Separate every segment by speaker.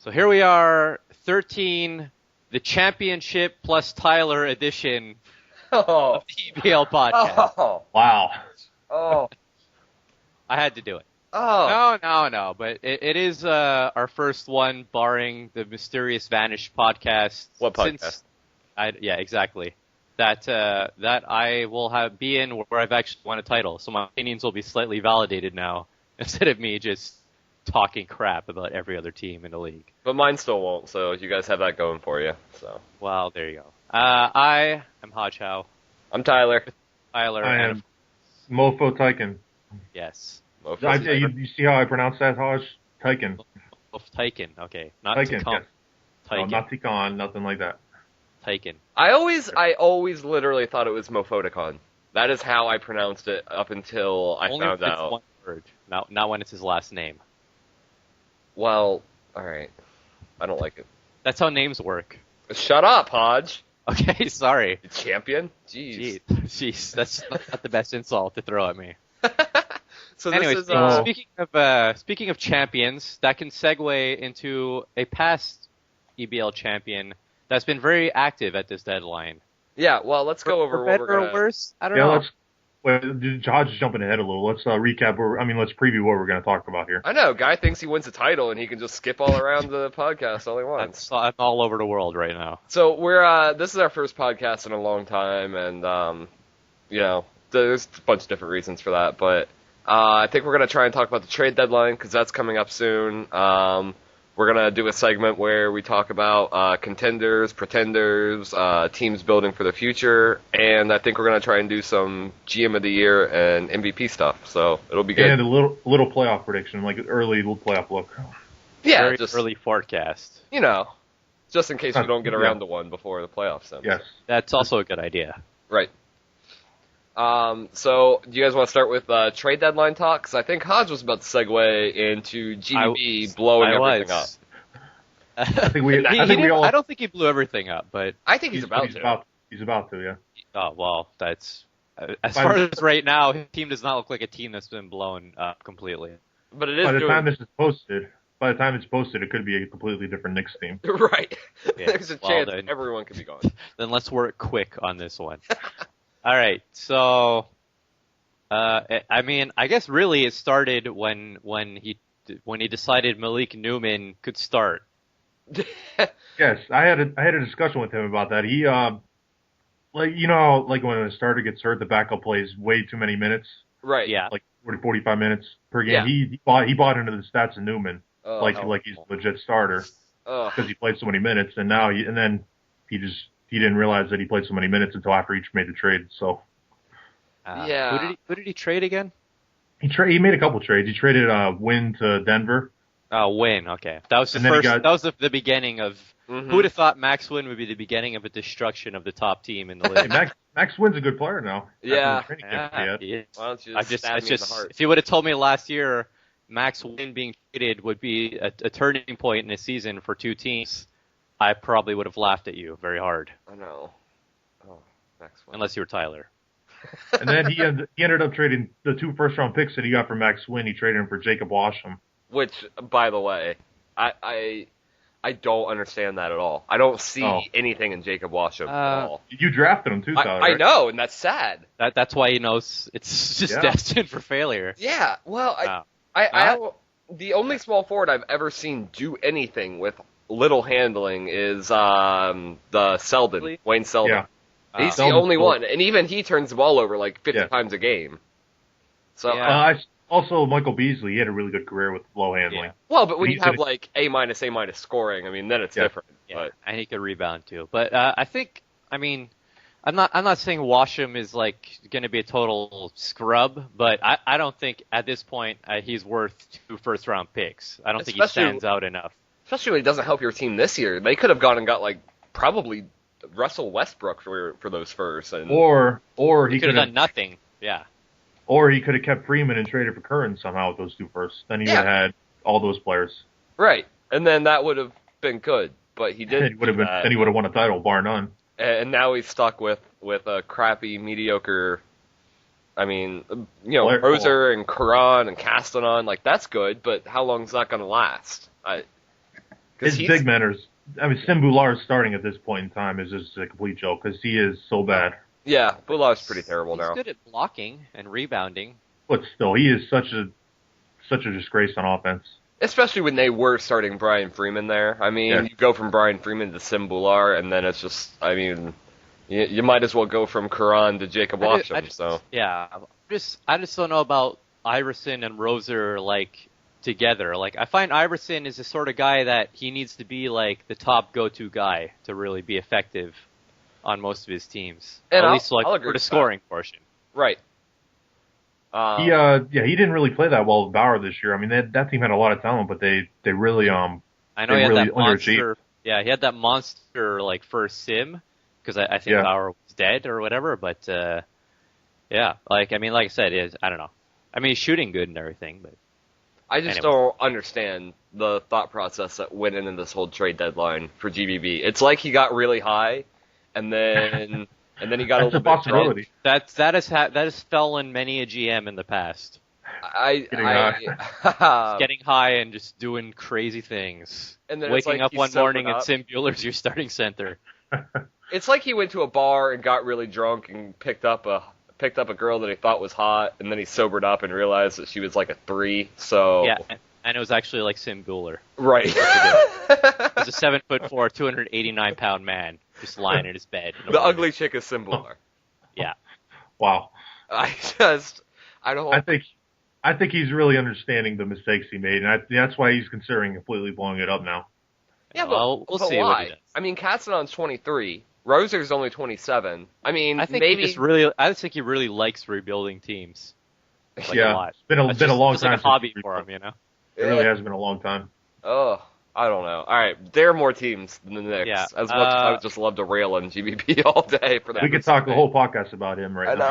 Speaker 1: So here we are, 13, the championship plus Tyler edition of the EBL podcast.
Speaker 2: Oh.
Speaker 3: Wow.
Speaker 2: Oh.
Speaker 1: I had to do it.
Speaker 2: Oh.
Speaker 1: No, but it is our first one, barring the mysterious vanished podcast.
Speaker 2: What podcast?
Speaker 1: Yeah, exactly. That I will be in where I've actually won a title, so my opinions will be slightly validated now, instead of me just talking crap about every other team in the league.
Speaker 2: But mine still won't, so you guys have that going for you. So.
Speaker 1: Well, there you go. I am Hajj.
Speaker 2: I'm Tyler.
Speaker 1: Tyler.
Speaker 3: I am Mofo Tyken.
Speaker 1: Yes.
Speaker 3: You see how I pronounce that, Hajj? Tyken.
Speaker 1: Tyken, okay. Not
Speaker 3: Tyken,
Speaker 1: Tikon.
Speaker 3: yes.
Speaker 1: Tyken.
Speaker 3: No, not Tikon, nothing like that.
Speaker 1: Tyken.
Speaker 2: I always literally thought it was Mofoticon. That is how I pronounced it up until I
Speaker 1: Only
Speaker 2: found
Speaker 1: if it's
Speaker 2: out.
Speaker 1: one word, not when it's his last name.
Speaker 2: Well, alright. I don't like it.
Speaker 1: That's how names work.
Speaker 2: Shut up, Hodge.
Speaker 1: Okay, sorry.
Speaker 2: The champion? Jeez.
Speaker 1: Jeez, that's not the best insult to throw at me.
Speaker 2: So
Speaker 1: Anyway,
Speaker 2: this is,
Speaker 1: speaking of champions, that can segue into a past EBL champion that's been very active at this deadline.
Speaker 2: yeah, well, let's go over
Speaker 1: For
Speaker 2: what
Speaker 1: better
Speaker 2: we're gonna...
Speaker 1: or worse, I don't know.
Speaker 3: Hajj is jumping ahead a little. Let's recap, let's preview what we're going to talk about here.
Speaker 2: I know, guy thinks he wins a title and he can just skip all around the podcast all he wants.
Speaker 1: I'm all over the world right now.
Speaker 2: So this is our first podcast in a long time, and there's a bunch of different reasons for that, but I think we're going to try and talk about the trade deadline because that's coming up soon. We're going to do a segment where we talk about contenders, pretenders, teams building for the future, and I think we're going to try and do some GM of the year and MVP stuff, so it'll be good.
Speaker 3: And a little playoff prediction, like an early little playoff look.
Speaker 2: Yeah,
Speaker 1: Very
Speaker 2: just
Speaker 1: early forecast.
Speaker 2: just in case we don't get around to one before the playoffs ends.
Speaker 3: Yes.
Speaker 1: That's also a good idea.
Speaker 2: Right. So, do you guys want to start with trade deadline talk? Because I think Hodge was about to segue into GB blowing everything up.
Speaker 3: I
Speaker 1: don't think he blew everything up, but
Speaker 2: I think he's about to.
Speaker 3: He's about to, yeah.
Speaker 1: Oh, well, that's... as far as right now, his team does not look like a team that's been blown up completely.
Speaker 2: But it is
Speaker 3: By the time it's posted, it could be a completely different Knicks team.
Speaker 2: Right.
Speaker 1: Yeah.
Speaker 2: There's a chance everyone could be gone.
Speaker 1: Then let's work quick on this one. All right, so I guess really it started when he decided Malik Newman could start.
Speaker 3: Yes, I had a discussion with him about that. He when a starter gets hurt, the backup plays way too many minutes.
Speaker 2: Right.
Speaker 1: Yeah.
Speaker 3: Like 45 minutes per game.
Speaker 2: Yeah.
Speaker 3: He bought into the stats of Newman like he's a legit starter because he played so many minutes, and now he didn't realize that he played so many minutes until after each made the trade. So,
Speaker 1: who did he trade again?
Speaker 3: He made a couple trades. He traded Wynn to Denver.
Speaker 1: Wynn. Okay, that was that was the beginning of. Mm-hmm. Who would have thought Max Wynn would be the beginning of a destruction of the top team in the league?
Speaker 3: Hey, Max Wynn's a good player now.
Speaker 2: Yeah.
Speaker 1: He is.
Speaker 2: Why don't you just stab me in the heart?
Speaker 1: If you would have told me last year Max Wynn being traded would be a turning point in a season for two teams, I probably would have laughed at you very hard.
Speaker 2: I know. Oh, Max Wynn.
Speaker 1: Unless you were Tyler.
Speaker 3: And then he ended up trading the 2 first-round picks that he got for Max Wynn. He traded him for Jacob Washam.
Speaker 2: Which, by the way, I don't understand that at all. I don't see anything in Jacob Washam at all.
Speaker 3: You drafted him too, Tyler.
Speaker 2: I know, and that's sad.
Speaker 1: That's why he knows it's just destined for failure.
Speaker 2: Yeah, well, the only small forward I've ever seen do anything with little handling is the Selden, Wayne Selden. Yeah. He's the only one, and even he turns the ball over like 50 times a game. So
Speaker 3: also Michael Beasley, he had a really good career with low handling.
Speaker 2: Yeah. Well, but when you have like A- A- scoring, I mean, then it's different.
Speaker 1: Yeah,
Speaker 2: but.
Speaker 1: and he could rebound too. But I'm not saying Washam is like going to be a total scrub, but I don't think at this point he's worth 2 first-round picks. I don't think he stands out enough.
Speaker 2: Especially when he doesn't help your team this year. They could have gone and got like probably Russell Westbrook for those firsts, and
Speaker 3: or he
Speaker 1: could have done nothing. Yeah.
Speaker 3: Or he could have kept Freeman and traded for Curran somehow with those 2 firsts. Then he would have had all those players.
Speaker 2: Right, and then that would have been good. But he didn't.
Speaker 3: Then he would have won a title, bar none.
Speaker 2: And now he's stuck with a crappy, mediocre. I mean, Roser and Curran and Castanon, like that's good, but how long is that going to last?
Speaker 3: His big men are. I mean, Sim Boular's starting at this point in time is just a complete joke because he is so bad.
Speaker 2: Yeah, Boular's pretty terrible now.
Speaker 1: He's good at blocking and rebounding.
Speaker 3: But still, he is such a disgrace on offense.
Speaker 2: Especially when they were starting Brian Freeman there. I mean, you go from Brian Freeman to Sim Boular, and then it's just, I mean, you might as well go from Karan to Jacob Washam.
Speaker 1: Yeah, I just don't know about Iverson and Roser together. Like, I find Iverson is the sort of guy that he needs to be like the top go-to guy to really be effective on most of his teams,
Speaker 2: and
Speaker 1: at least for the scoring portion.
Speaker 2: Right.
Speaker 3: He didn't really play that well with Bauer this year. I mean, that team had a lot of talent, but they really
Speaker 1: I know he had that monster. Yeah, he had that monster first sim because I think Bauer was dead or whatever. But like I said, I don't know. I mean, he's shooting good and everything, but
Speaker 2: I just don't understand the thought process that went into this whole trade deadline for GBB. It's like he got really high, and then. And then he got a little bit drunk.
Speaker 1: That has fallen many a GM in the past.
Speaker 2: Getting
Speaker 1: high and just doing crazy things.
Speaker 2: And then
Speaker 1: waking up one morning and Sim Bueller's your starting center.
Speaker 2: It's like he went to a bar and got really drunk and picked up a girl that he thought was hot, and then he sobered up and realized that she was like a 3. So
Speaker 1: yeah, and it was actually like Sim Bueller.
Speaker 2: Right.
Speaker 1: He was a 7'4", 289-pound man. Just lying in his bed.
Speaker 2: The ugly chick is Sim Boular.
Speaker 1: Yeah.
Speaker 3: Wow.
Speaker 2: I don't.
Speaker 3: I think he's really understanding the mistakes he made, and that's why he's considering completely blowing it up now.
Speaker 2: Yeah, but
Speaker 1: we'll see
Speaker 2: why?
Speaker 1: what he does.
Speaker 2: I mean, Katsanon's 23. Roser's only 27. I mean,
Speaker 1: I think I think he really likes rebuilding teams. A lot.
Speaker 3: It's been a long time.
Speaker 1: It's like a hobby for him, you know.
Speaker 3: It really has been a long time.
Speaker 2: Oh. I don't know. All right, there are more teams than the Knicks.
Speaker 1: Yeah.
Speaker 2: As much as I would just love to rail on GBP all day for that.
Speaker 3: We could talk the whole podcast about him right now.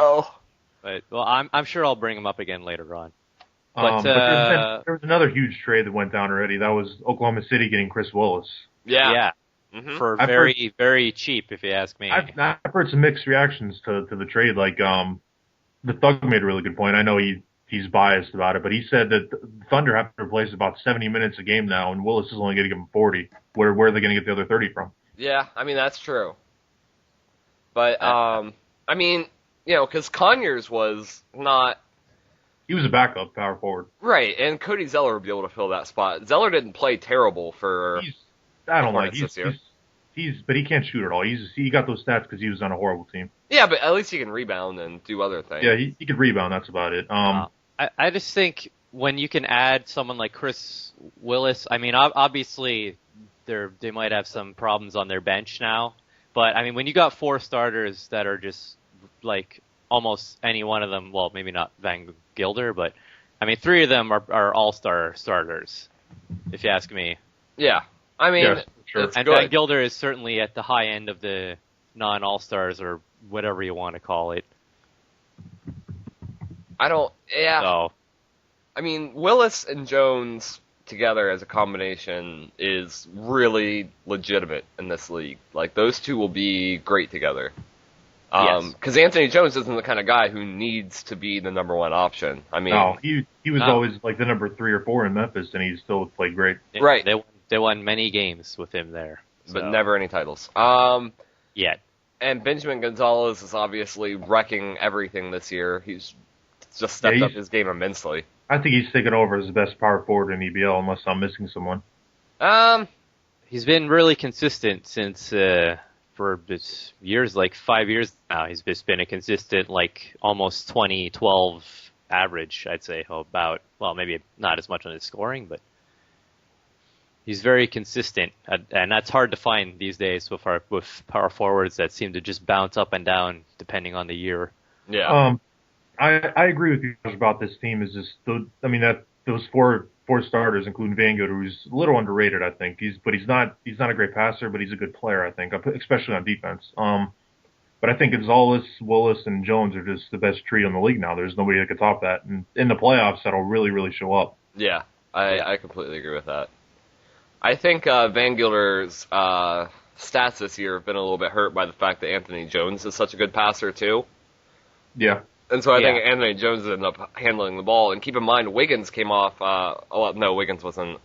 Speaker 2: I know.
Speaker 1: But I'm sure I'll bring him up again later on.
Speaker 3: But there was another huge trade that went down already. That was Oklahoma City getting Chris Willis.
Speaker 1: Yeah.
Speaker 2: Mm-hmm.
Speaker 1: For very cheap, if you ask me.
Speaker 3: I've heard some mixed reactions to the trade. Like the Thug made a really good point. I know he's biased about it, but he said that the Thunder have to replace about 70 minutes a game now, and Willis is only going to give him 40. Where are they going to get the other 30 from?
Speaker 2: Yeah, I mean, that's true. But, I mean, because Conyers was not...
Speaker 3: He was a backup power forward.
Speaker 2: Right, and Cody Zeller would be able to fill that spot. Zeller didn't play terrible for this year.
Speaker 3: But he can't shoot at all. He got those stats because he was on a horrible team.
Speaker 2: Yeah, but at least he can rebound and do other things.
Speaker 3: Yeah, he could rebound. That's about it.
Speaker 1: I just think when you can add someone like Chris Willis, I mean, obviously they might have some problems on their bench now, but I mean, when you got 4 starters that are just like almost any one of them, well, maybe not Van Gilder, but I mean, 3 of them are all-star starters, if you ask me.
Speaker 2: Yeah, I mean,
Speaker 3: yes, sure.
Speaker 1: And
Speaker 2: good.
Speaker 1: Van Gilder is certainly at the high end of the non-all-stars or whatever you want to call it.
Speaker 2: So. I mean, Willis and Jones together as a combination is really legitimate in this league. Like, those two will be great together. Because Anthony Jones isn't the kind of guy who needs to be the number 1 option. I mean,
Speaker 3: no, he was always like the number 3 or 4 in Memphis, and he still played great.
Speaker 2: Right.
Speaker 1: They won many games with him there.
Speaker 2: But never any titles.
Speaker 1: Yet.
Speaker 2: And Benjamin Gonzalez is obviously wrecking everything this year. He's just stepped up his game immensely.
Speaker 3: I think he's taken over as the best power forward in EBL, unless I'm missing someone.
Speaker 1: He's been really consistent since for years, like 5 years now. He's just been a consistent, like almost 20-12 average, I'd say. About, well, maybe not as much on his scoring, but he's very consistent, and that's hard to find these days with power forwards that seem to just bounce up and down depending on the year.
Speaker 2: Yeah.
Speaker 3: I agree with you about this team. Is just those four starters, including Van Gogh, who's a little underrated, I think. He's not a great passer, but he's a good player, I think, especially on defense. But I think Gonzalez, Willis, and Jones are just the best trio in the league now. There's nobody that could top that, and in the playoffs, that'll really, really show up.
Speaker 2: Yeah, I completely agree with that. I think Van Gilder's stats this year have been a little bit hurt by the fact that Anthony Jones is such a good passer, too.
Speaker 3: Yeah.
Speaker 2: And so I think Anthony Jones ended up handling the ball. And keep in mind, Wiggins came off... Wiggins wasn't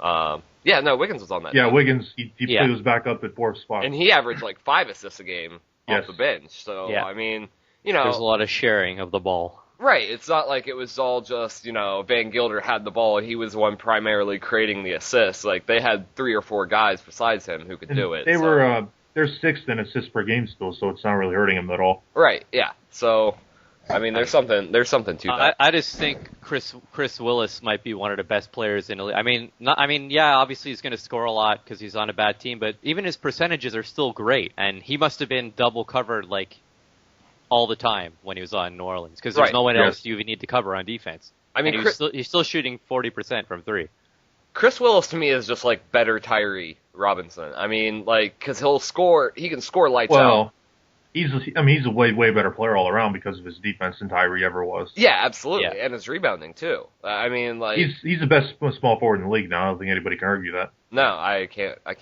Speaker 2: Yeah, no, Wiggins was on that
Speaker 3: Yeah,
Speaker 2: team.
Speaker 3: Wiggins, he was back up at 4th spot.
Speaker 2: And he averaged like 5 assists a game off the bench. So,
Speaker 1: Yeah.
Speaker 2: I mean,
Speaker 1: There's a lot of sharing of the ball.
Speaker 2: Right, it's not like it was all just, Van Gilder had the ball and he was the one primarily creating the assists. Like, they had 3 or 4 guys besides him who could do it.
Speaker 3: They're 6th in assists per game still, so it's not really hurting him at all.
Speaker 2: Right, yeah. So, I mean, there's something to that.
Speaker 1: I just think Chris Willis might be one of the best players in the league. Yeah, obviously he's going to score a lot because he's on a bad team, but even his percentages are still great, and he must have been double covered like all the time when he was on New Orleans because there's no one else you even need to cover on defense. I mean, he's still shooting 40% from 3.
Speaker 2: Chris Willis to me is just like better Tyree Robinson. I mean, like, because he can score lights out.
Speaker 3: He's a way better player all around because of his defense than Tyree ever was.
Speaker 2: Yeah, absolutely, and his rebounding too. I mean, like,
Speaker 3: he's the best small forward in the league now. I don't think anybody can argue that.
Speaker 2: No, I can't.
Speaker 1: I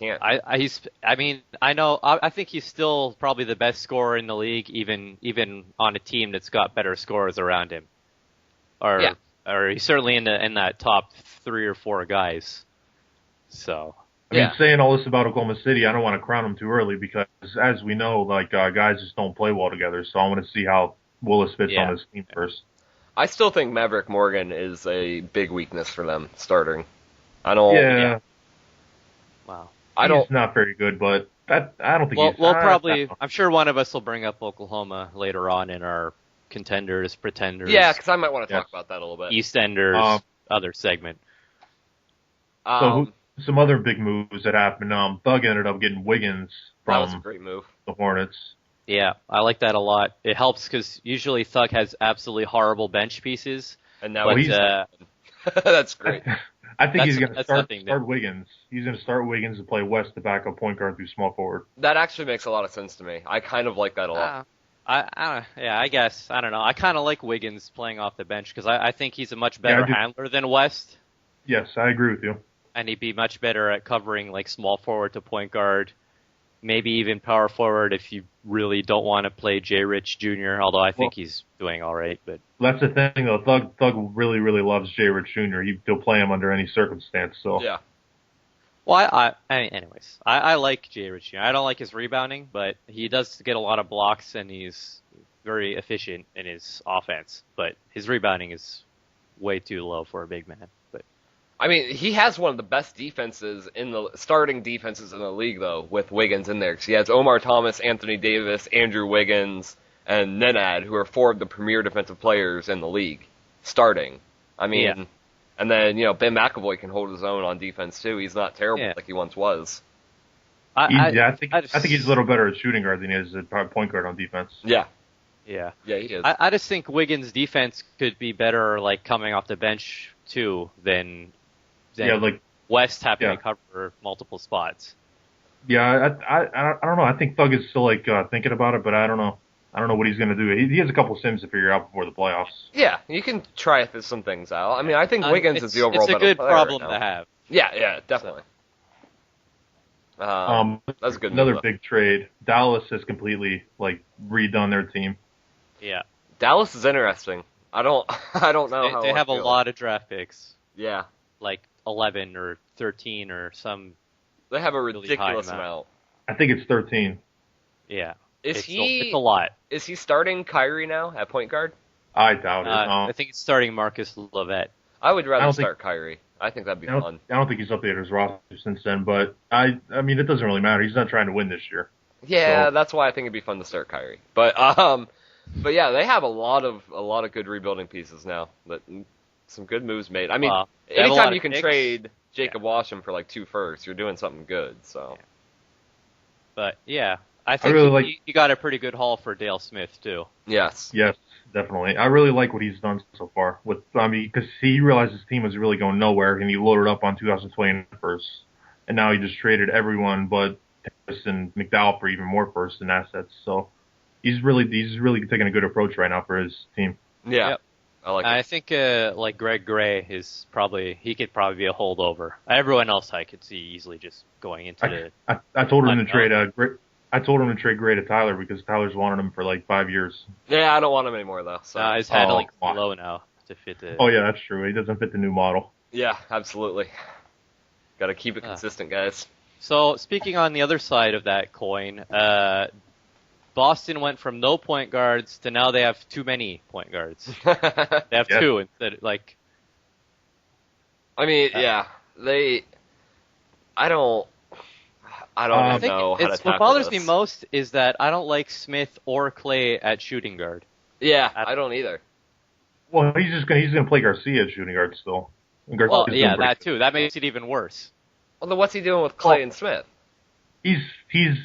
Speaker 1: think he's still probably the best scorer in the league, even on a team that's got better scorers around him. Or he's certainly in that top 3 or 4 guys. So.
Speaker 3: I mean, saying all this about Oklahoma City, I don't want to crown them too early because, as we know, like guys just don't play well together. So I want to see how Willis fits on his team first.
Speaker 2: I still think Maverick Morgan is a big weakness for them starting. I don't.
Speaker 3: Yeah.
Speaker 1: Wow.
Speaker 3: He's not very good, but I don't think he's.
Speaker 1: We'll probably. I'm sure one of us will bring up Oklahoma later on in our contenders, pretenders.
Speaker 2: Yeah, because I might want to talk about that a little bit.
Speaker 1: EastEnders, other segment.
Speaker 3: Some other big moves that happened. Thug ended up getting Wiggins from
Speaker 2: that was a great move.
Speaker 3: The Hornets.
Speaker 1: Yeah, I like that a lot. It helps because usually Thug has absolutely horrible bench pieces.
Speaker 2: And now that's great.
Speaker 3: I think he's going to start Wiggins. He's going to start Wiggins and play West to back up point guard through small forward.
Speaker 2: That actually makes a lot of sense to me. I kind of like that a lot.
Speaker 1: I guess. I don't know. I kind of like Wiggins playing off the bench because I think he's a much better handler than West.
Speaker 3: Yes, I agree with you.
Speaker 1: And he'd be much better at covering like small forward to point guard, maybe even power forward if you really don't want to play Jay Rich Jr., although I think he's doing all right. But
Speaker 3: that's the thing, though. Thug really, really loves Jay Rich Jr. He'll play him under any circumstance. So
Speaker 2: yeah.
Speaker 1: Well, anyways, I like Jay Rich Jr. I don't like his rebounding, but he does get a lot of blocks, and he's very efficient in his offense. But his rebounding is way too low for a big man. But
Speaker 2: I mean, he has one of the best starting defenses in the league, though, with Wiggins in there. Because he has Omar Thomas, Anthony Davis, Andrew Wiggins, and Nenad, who are 4 of the premier defensive players in the league, starting. I mean, and then, Ben McAvoy can hold his own on defense, too. He's not terrible like he once was.
Speaker 3: I think he's a little better at shooting guard than he is at point guard on defense.
Speaker 2: Yeah.
Speaker 1: Yeah.
Speaker 2: Yeah, he is.
Speaker 1: I just think Wiggins' defense could be better, like, coming off the bench, too, than West having to cover multiple spots.
Speaker 3: Yeah, I don't know. I think Thug is still thinking about it, but I don't know. I don't know what he's going to do. He has a couple sims to figure out before the playoffs.
Speaker 2: Yeah, you can try some things out. I mean, I think Wiggins is the overall better player.
Speaker 1: It's a good problem to have.
Speaker 2: Yeah, definitely. That's a good
Speaker 3: another
Speaker 2: move,
Speaker 3: big trade. Dallas has completely redone their team.
Speaker 1: Yeah,
Speaker 2: Dallas is interesting. I don't know.
Speaker 1: They have a lot of draft picks.
Speaker 2: Yeah,
Speaker 1: like 11 or 13 or some.
Speaker 2: They have a ridiculous amount.
Speaker 3: I think it's 13.
Speaker 1: Yeah,
Speaker 2: it's
Speaker 1: a lot.
Speaker 2: Is he starting Kyrie now at point guard?
Speaker 3: I doubt it.
Speaker 1: I think it's starting Marcus Levette.
Speaker 2: I would rather start Kyrie. I think that'd be fun.
Speaker 3: I don't think he's updated his roster since then, but I mean, it doesn't really matter. He's not trying to win this year.
Speaker 2: Yeah, that's why I think it'd be fun to start Kyrie. But yeah, they have a lot of good rebuilding pieces now. Some good moves made. I mean, anytime you can trade Jacob Washam for 2 firsts, you're doing something good. So.
Speaker 1: Yeah. But yeah, I think you got a pretty good haul for Dale Smith too.
Speaker 2: Yes.
Speaker 3: Yes, definitely. I really like what he's done so far. Because he realized his team was really going nowhere, and he loaded up on 2020 first, and now he just traded everyone but Harris and McDowell for even more firsts and assets. So he's really taking a good approach right now for his team.
Speaker 2: Yeah. Yep.
Speaker 1: I think Greg Gray he could probably be a holdover. Everyone else I could see easily just going into
Speaker 3: I told him to trade I told him to trade Gray to Tyler because Tyler's wanted him for 5 years.
Speaker 2: Yeah, I don't want him anymore though. So
Speaker 1: his handling's low now to fit the.
Speaker 3: Oh yeah, that's true. He doesn't fit the new model.
Speaker 2: Yeah, absolutely. Got to keep it consistent, guys.
Speaker 1: So, speaking on the other side of that coin, Boston went from no point guards to now they have too many point guards. They have two instead.
Speaker 2: I mean, I don't know how to tackle
Speaker 1: what bothers
Speaker 2: this.
Speaker 1: me most is that I don't like Smith or Clay at shooting guard.
Speaker 2: Yeah, I don't either.
Speaker 3: Well, he's gonna play Garcia at shooting guard still.
Speaker 1: Well, yeah, that too. That makes it even worse.
Speaker 2: Well, then what's he doing with Clay and Smith?
Speaker 3: He's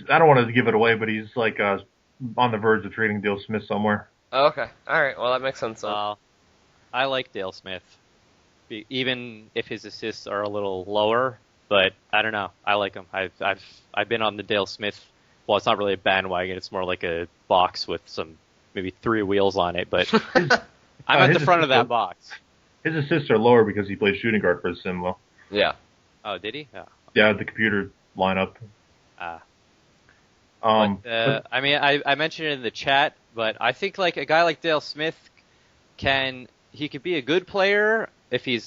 Speaker 3: I don't want to give it away, but he's like on the verge of trading Dale Smith somewhere.
Speaker 2: Oh, okay. All right. Well, that makes sense.
Speaker 1: I like Dale Smith, even if his assists are a little lower. But I don't know. I like him. I've been on the Dale Smith. Well, it's not really a bandwagon. It's more like a box with maybe 3 wheels on it. But I'm at the front of that box.
Speaker 3: His assists are lower because he played shooting guard for the sim, though.
Speaker 2: Yeah.
Speaker 1: Oh, did he? Yeah.
Speaker 3: Yeah, the computer lineup.
Speaker 1: I mean, I mentioned it in the chat, but I think like a guy like Dale Smith he could be a good player if he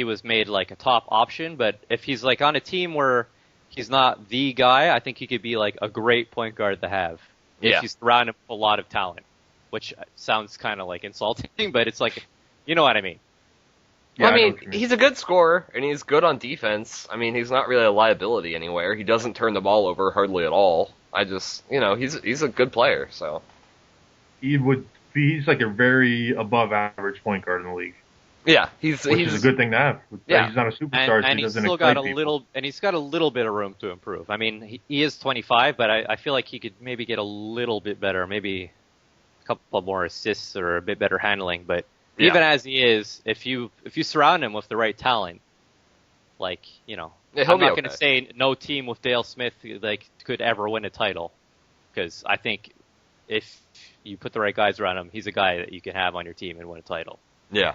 Speaker 1: was made like a top option, but if he's like on a team where he's not the guy, I think he could be like a great point guard to have if you surround him with a lot of talent, which sounds kind of like insulting, but it's like, you know what I mean.
Speaker 2: Yeah, I mean, he's a good scorer, and he's good on defense. I mean, he's not really a liability anywhere. He doesn't turn the ball over hardly at all. He's a good player, so.
Speaker 3: He's like a very above average point guard in the league.
Speaker 2: Yeah,
Speaker 3: which is a good thing to have.
Speaker 2: Yeah.
Speaker 3: He's not a superstar,
Speaker 1: and
Speaker 3: he
Speaker 1: he's
Speaker 3: doesn't
Speaker 1: still got
Speaker 3: he's
Speaker 1: got a little bit of room to improve. I mean, he is 25, but I feel like he could maybe get a little bit better, maybe a couple more assists or a bit better handling, but even as he is, if you surround him with the right talent, like, I'm not going to say no team with Dale Smith like could ever win a title, because I think if you put the right guys around him, he's a guy that you can have on your team and win a title.
Speaker 2: Yeah.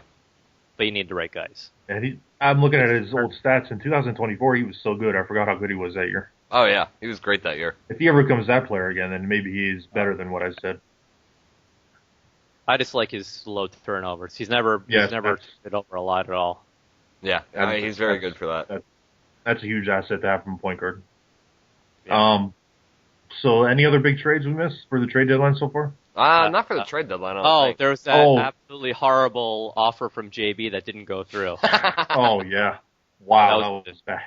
Speaker 1: But you need the right guys.
Speaker 3: And I'm looking at his old stats. In 2024, he was so good. I forgot how good he was that year.
Speaker 2: Oh, yeah. He was great that year.
Speaker 3: If he ever becomes that player again, then maybe he's better than what I said.
Speaker 1: I just like his low turnovers. He's never turned it over a lot at all.
Speaker 2: Yeah, he's very good for that.
Speaker 3: That's a huge asset to have from point guard.
Speaker 1: Yeah.
Speaker 3: So any other big trades we missed for the trade deadline so far?
Speaker 2: Not for the trade deadline. I don't think.
Speaker 1: There was that absolutely horrible offer from JB that didn't go through.
Speaker 3: Oh, yeah. Wow, that was bad.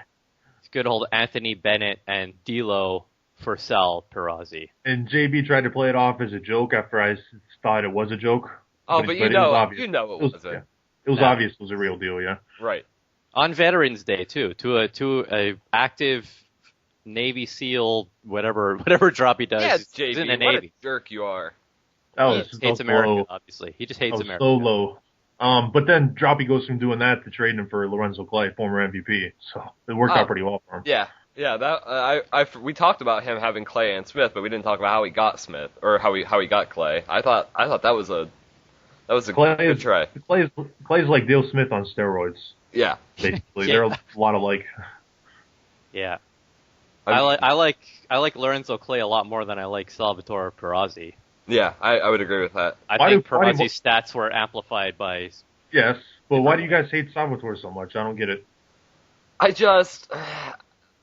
Speaker 1: Good old Anthony Bennett and D'Lo for Sal Perazi.
Speaker 3: And JB tried to play it off as a joke after I thought it was a joke.
Speaker 2: Oh, but it wasn't.
Speaker 3: Yeah. It was obvious it was a real deal, yeah.
Speaker 2: Right.
Speaker 1: On Veterans Day, too, to a active Navy SEAL, whatever drop he does.
Speaker 2: Yeah,
Speaker 1: JB, he's in the
Speaker 2: what
Speaker 1: Navy.
Speaker 2: A jerk you are.
Speaker 1: He hates America, obviously. He just hates America.
Speaker 3: So low. But then Droppy goes from doing that to trading him for Lorenzo Clay, former MVP. So it worked out pretty well for him.
Speaker 2: Yeah. That we talked about him having Clay and Smith, but we didn't talk about how he got Smith or how he got Clay. I thought that was a good try.
Speaker 3: Clay's like Dale Smith on steroids.
Speaker 2: Yeah.
Speaker 3: Basically, they're a lot alike.
Speaker 1: Yeah. I like Lorenzo Clay a lot more than I like Salvatore Perazi.
Speaker 2: Yeah, I would agree with that.
Speaker 1: I think Perazi's stats were amplified by...
Speaker 3: Yes, but why do you guys hate Salvatore so much? I don't get it.
Speaker 2: Because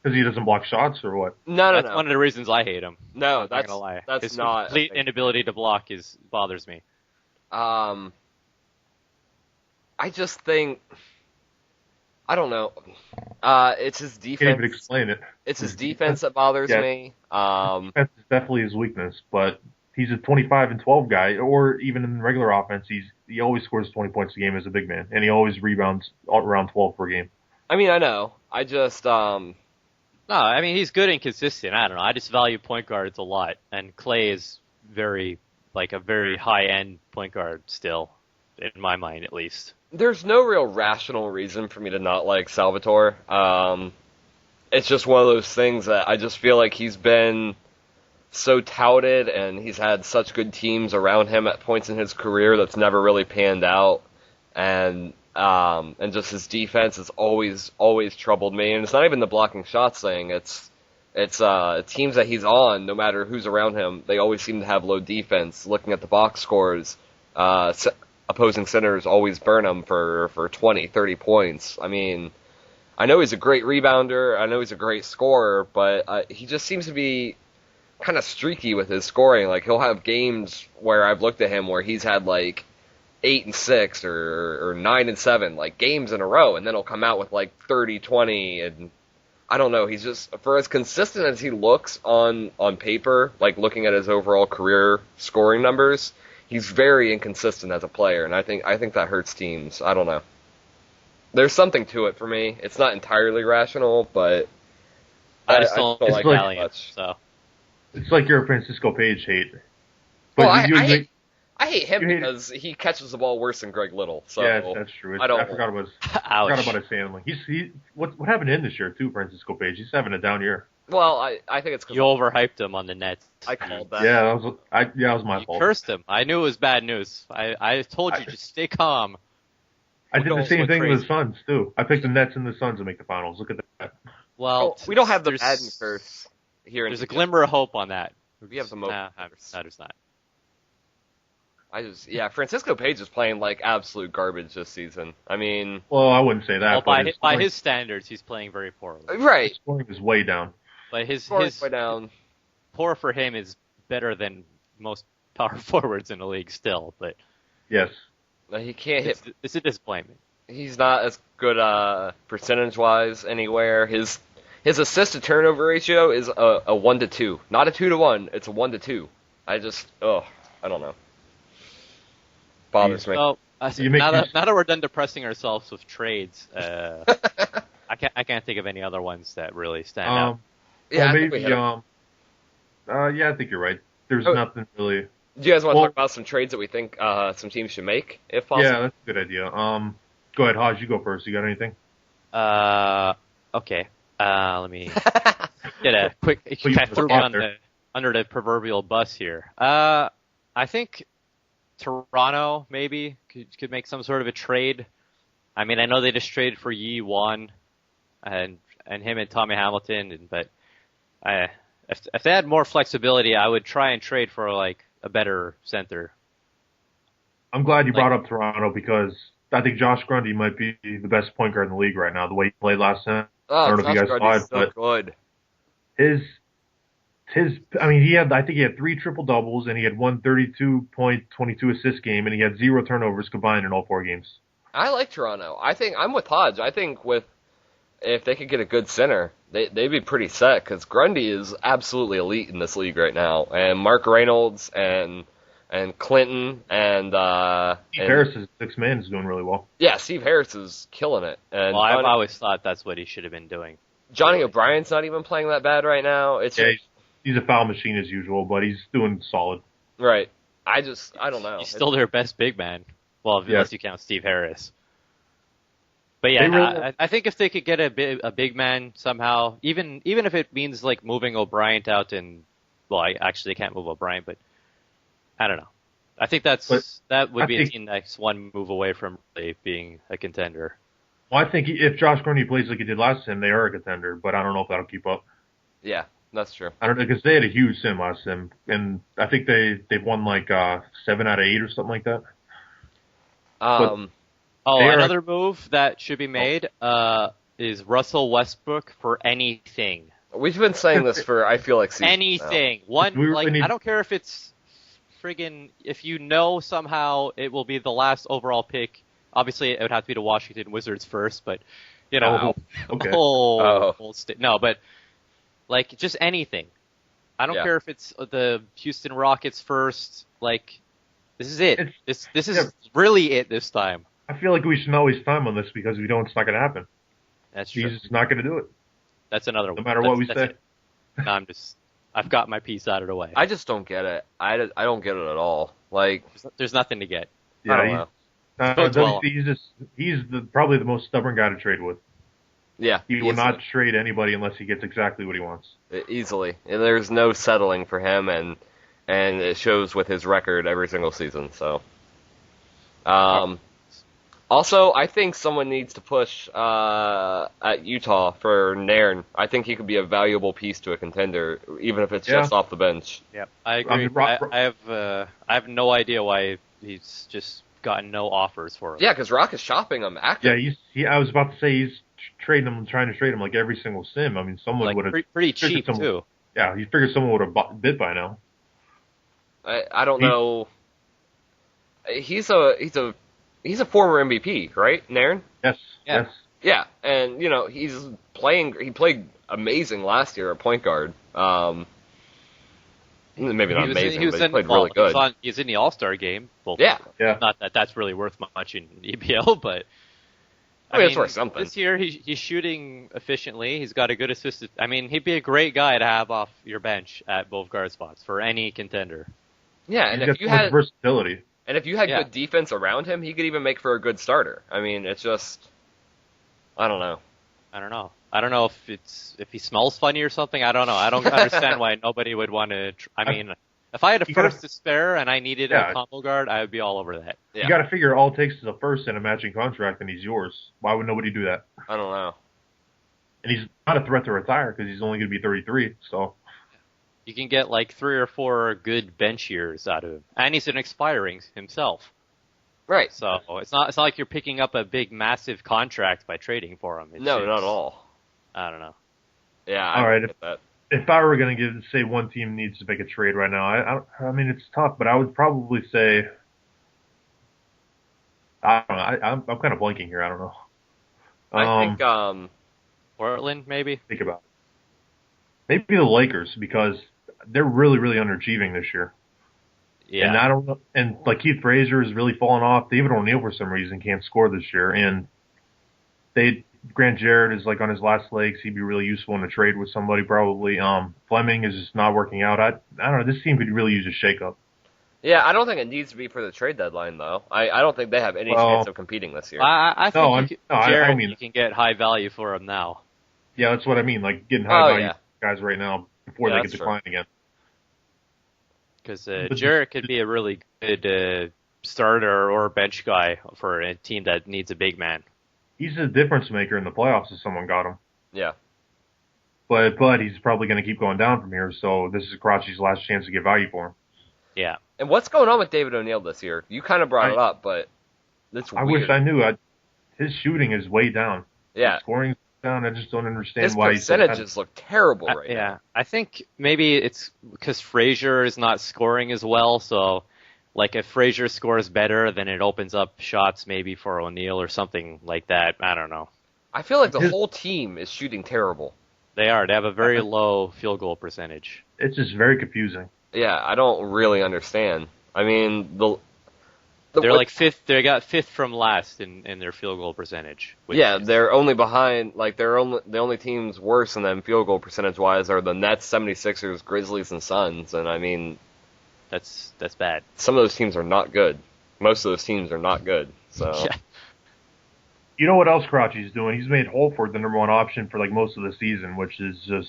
Speaker 3: he doesn't block shots, or what?
Speaker 2: No.
Speaker 1: That's one of the reasons I hate him.
Speaker 2: No,
Speaker 1: I'm not gonna lie.
Speaker 2: That's
Speaker 1: His
Speaker 2: not...
Speaker 1: complete inability to block bothers me.
Speaker 2: I just think... I don't know. It's his defense.
Speaker 3: Can't even explain it.
Speaker 2: It's his defense that bothers me.
Speaker 3: Defense is definitely his weakness, but he's a 25 and 12 guy, or even in regular offense, he always scores 20 points a game as a big man, and he always rebounds around 12 per game.
Speaker 2: I mean, I know. I just
Speaker 1: No, I mean, he's good and consistent. I don't know. I just value point guards a lot, and Clay is a very high-end point guard still, in my mind at least.
Speaker 2: There's no real rational reason for me to not like Salvatore. It's just one of those things that I just feel like he's been so touted and he's had such good teams around him at points in his career that's never really panned out. And just his defense has always troubled me. And it's not even the blocking shots thing. It's teams that he's on, no matter who's around him, they always seem to have low defense. Looking at the box scores, opposing centers always burn him for 20, 30 points. I mean, I know he's a great rebounder. I know he's a great scorer, but he just seems to be kind of streaky with his scoring. Like, he'll have games where I've looked at him where he's had like 8 and 6 or 9 and 7, like games in a row, and then he'll come out with like 30, 20, and I don't know. He's just, for as consistent as he looks on paper, like looking at his overall career scoring numbers, he's very inconsistent as a player, and I think that hurts teams. I don't know. There's something to it for me. It's not entirely rational, but
Speaker 1: I just don't like Valiant much. So.
Speaker 3: It's like you're a Francisco Page hate.
Speaker 2: But well, I hate him because he catches the ball worse than Greg Little. So
Speaker 3: yeah, that's true. I forgot about his handling. What happened to him this year too, Francisco Page? He's having a down year.
Speaker 2: Well, I think it's because
Speaker 1: you overhyped him on the Nets.
Speaker 2: I called that.
Speaker 3: Yeah, that was my fault.
Speaker 1: You cursed him. I knew it was bad news. I told you just stay calm.
Speaker 3: I did the same thing with the Suns too. I picked the Nets and the Suns to make the finals. Look at that.
Speaker 2: Well, we don't have the Madden curse.
Speaker 1: There's a glimmer of hope on that.
Speaker 2: We have the most.
Speaker 1: Nah, there's not.
Speaker 2: Francisco Page is playing like absolute garbage this season. I mean,
Speaker 3: well, I wouldn't say that.
Speaker 1: Well, by his standards, he's playing very poorly.
Speaker 2: Right,
Speaker 3: his scoring is way down.
Speaker 1: But his
Speaker 2: way down.
Speaker 1: Poor for him is better than most power forwards in the league still. But
Speaker 3: yes,
Speaker 2: he can't hit.
Speaker 1: It's a disappointment.
Speaker 2: He's not as good percentage-wise anywhere. His assist to turnover ratio is a 1 to 2, not a 2 to 1. It's a 1 to 2. I don't know. Bothers me.
Speaker 1: So, now that we're done depressing ourselves with trades, I can't think of any other ones that really stand out.
Speaker 2: Yeah,
Speaker 3: I think you're right. There's nothing really.
Speaker 2: Do you guys want to talk about some trades that we think some teams should make, if possible?
Speaker 3: Yeah, that's a good idea. Go ahead, Hajj. You go first. You got anything?
Speaker 1: Okay. Let me get a quick throw me under the proverbial bus here. I think Toronto maybe could make some sort of a trade. I mean, I know they just traded for Yi Wan and him and Tommy Hamilton, but if they had more flexibility, I would try and trade for like a better center.
Speaker 3: I'm glad you brought up Toronto because I think Josh Grundy might be the best point guard in the league right now. The way he played last time. I don't know if you guys saw it, but
Speaker 2: good.
Speaker 3: I think he had 3 triple doubles and he had 132.22 assist game and he had 0 turnovers combined in all 4 games.
Speaker 2: I like Toronto. I think I'm with Hodge. I think if they could get a good center, they'd be pretty set because Grundy is absolutely elite in this league right now, and Mark Reynolds and Clinton and
Speaker 3: Steve Harris's 6 man is doing really well.
Speaker 2: Yeah, Steve Harris is killing it. And
Speaker 1: I've always thought that's what he should have been doing.
Speaker 2: Johnny O'Brien's not even playing that bad right now.
Speaker 3: He's a foul machine as usual, but he's doing solid.
Speaker 2: Right. I don't know.
Speaker 1: He's still their best big man. Well, unless you count Steve Harris. But yeah, I think if they could get a big man somehow, even if it means like moving O'Brien out they can't move O'Brien, but I don't know. I think that would be a team that's one move away from really being a contender.
Speaker 3: Well, I think if Josh Grundy plays like he did last time, they are a contender, but I don't know if that'll keep up.
Speaker 2: Yeah, that's true.
Speaker 3: I don't know, because they had a huge sim last time, and I think they've won like 7 out of 8 or something like that.
Speaker 1: Another move that should be made is Russell Westbrook for anything.
Speaker 2: We've been saying this for, I feel like, seasons
Speaker 1: anything.
Speaker 2: now.
Speaker 1: I don't care if it's if you know somehow it will be the last overall pick. Obviously, it would have to be the Washington Wizards first, but
Speaker 3: okay.
Speaker 1: No, but like just anything. I don't care if it's the Houston Rockets first. Like, this is it. This is really it this time.
Speaker 3: I feel like we should not waste time on this because we know it's not going to happen.
Speaker 1: That's true.
Speaker 3: He's just not going to do it.
Speaker 1: That's another one.
Speaker 3: No matter what we say.
Speaker 1: No, I've got my piece out of the way.
Speaker 2: I just don't get it. I don't get it at all. Like,
Speaker 1: there's nothing to get.
Speaker 3: Yeah,
Speaker 2: I don't know.
Speaker 3: He's probably the most stubborn guy to trade with.
Speaker 2: Yeah.
Speaker 3: He will not trade anybody unless he gets exactly what he wants.
Speaker 2: Easily. And there's no settling for him, and it shows with his record every single season. So, also, I think someone needs to push at Utah for Nairn. I think he could be a valuable piece to a contender, even if it's just off the bench.
Speaker 1: Yep, I agree. I have no idea why he's just gotten no offers for him.
Speaker 2: Yeah, because Rock is shopping him actively.
Speaker 3: Yeah, I was about to say trading him, trying to trade him like every single sim. I mean, someone
Speaker 1: Like
Speaker 3: would have
Speaker 1: pretty cheap too.
Speaker 3: Yeah, you figured someone would have bid by now.
Speaker 2: I don't know. He's a former MVP, right, Nairn?
Speaker 3: Yes.
Speaker 1: Yeah.
Speaker 3: Yes.
Speaker 2: Yeah, and he played amazing last year at point guard. Maybe not amazing, but he played really good.
Speaker 1: He's in the All-Star game. Well,
Speaker 2: Yeah.
Speaker 1: Not that that's really worth much in EBL, but
Speaker 2: I mean, it's worth something.
Speaker 1: This year he's shooting efficiently. He's got a good assist. I mean, he'd be a great guy to have off your bench at both guard spots for any contender.
Speaker 2: Yeah, and if you
Speaker 3: had versatility,
Speaker 2: and if you had good defense around him, he could even make for a good starter. I mean, it's just, I don't know.
Speaker 1: I don't know if he smells funny or something. I don't know. I don't understand why nobody would want to. I mean, if I had a first to spare and I needed a combo guard, I would be all over that.
Speaker 2: Yeah.
Speaker 3: You got to figure all it takes is a first and a matching contract, and he's yours. Why would nobody do that?
Speaker 2: I don't know.
Speaker 3: And he's not a threat to retire because he's only going to be 33. So
Speaker 1: you can get like 3 or 4 good bench years out of him, and he's an expiring himself.
Speaker 2: Right.
Speaker 1: So it's not like you're picking up a big, massive contract by trading for him.
Speaker 2: No, not at all.
Speaker 1: I don't know.
Speaker 2: Yeah.
Speaker 3: All right.
Speaker 2: Get that.
Speaker 3: If I were going to say one team needs to make a trade right now, I mean it's tough, but I would probably say I don't know. I'm kind of blanking here. I don't know.
Speaker 2: I think
Speaker 1: Portland maybe.
Speaker 3: Think about it. Maybe the Lakers because they're really underachieving this year.
Speaker 1: Yeah.
Speaker 3: And I don't know. And like Keith Frazier is really falling off. David O'Neal for some reason can't score this year, and Grant Jarrett is like on his last legs. He'd be really useful in a trade with somebody probably. Fleming is just not working out. I don't know. This team could really use a shakeup.
Speaker 2: Yeah, I don't think it needs to be for the trade deadline though. I don't think they have any chance of competing this year.
Speaker 1: I think Jarrett,
Speaker 3: you
Speaker 1: can get high value for him now.
Speaker 3: Yeah, that's what I mean. Like getting high value guys right now before they get declined again.
Speaker 1: Because Jarrett could be a really good starter or bench guy for a team that needs a big man.
Speaker 3: He's a difference maker in the playoffs if someone got him.
Speaker 2: Yeah.
Speaker 3: But he's probably going to keep going down from here, so this is Karachi's last chance to get value for him.
Speaker 1: Yeah.
Speaker 2: And what's going on with David O'Neal this year? You kind of brought it up, but that's weird.
Speaker 3: I wish I knew. His shooting is way down.
Speaker 2: Yeah.
Speaker 3: His scoring is down. I just don't understand
Speaker 2: his
Speaker 3: why
Speaker 2: his percentages look terrible right now.
Speaker 1: Yeah. I think maybe it's because Frazier is not scoring as well, so like if Frazier scores better, then it opens up shots maybe for O'Neal or something like that. I don't know.
Speaker 2: I feel like the whole team is shooting terrible.
Speaker 1: They are. They have a very low field goal percentage.
Speaker 3: It's just very confusing.
Speaker 2: Yeah, I don't really understand. I mean,
Speaker 1: they're like fifth. They got fifth from last in their field goal percentage.
Speaker 2: Yeah, they're only behind. Like the only teams worse than them field goal percentage wise are the Nets, 76ers, Grizzlies, and Suns. And I mean,
Speaker 1: that's bad.
Speaker 2: Some of those teams are not good. Most of those teams are not good. So.
Speaker 1: Yeah.
Speaker 3: You know what else Karachi's doing? He's made Holford the number one option for like most of the season, which is just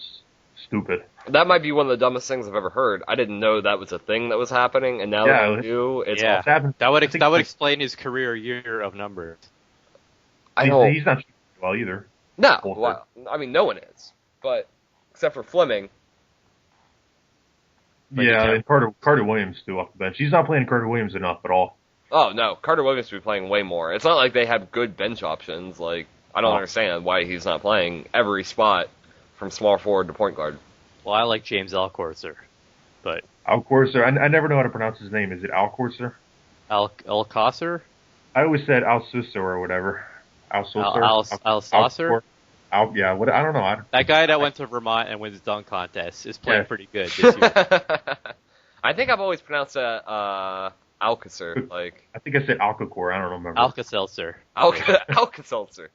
Speaker 3: stupid.
Speaker 2: That might be one of the dumbest things I've ever heard. I didn't know that was a thing that was happening, and now that I do, it's
Speaker 1: awful. That would explain his career year of numbers.
Speaker 3: He's not shooting well either.
Speaker 2: No, well, I mean no one is, but except for Fleming.
Speaker 3: But yeah, and Carter Williams too off the bench. He's not playing Carter Williams enough at all.
Speaker 2: Oh no, Carter Williams will be playing way more. It's not like they have good bench options. Like I don't understand why he's not playing every spot from small forward to point guard.
Speaker 1: Well, I like James Alcorser, but
Speaker 3: Alcorser. I never know how to pronounce his name. Is it Alcorser?
Speaker 1: Alcosser?
Speaker 3: I always said Alsuser or whatever.
Speaker 1: Alsaucer?
Speaker 3: Yeah, what I don't know.
Speaker 1: That guy that went to Vermont and wins dunk contests is playing pretty good this year.
Speaker 2: I think I've always pronounced that Alcacer. Like
Speaker 3: I think I said Alcacor. I don't remember.
Speaker 1: Alka-Seltzer.
Speaker 2: Alka-Seltzer.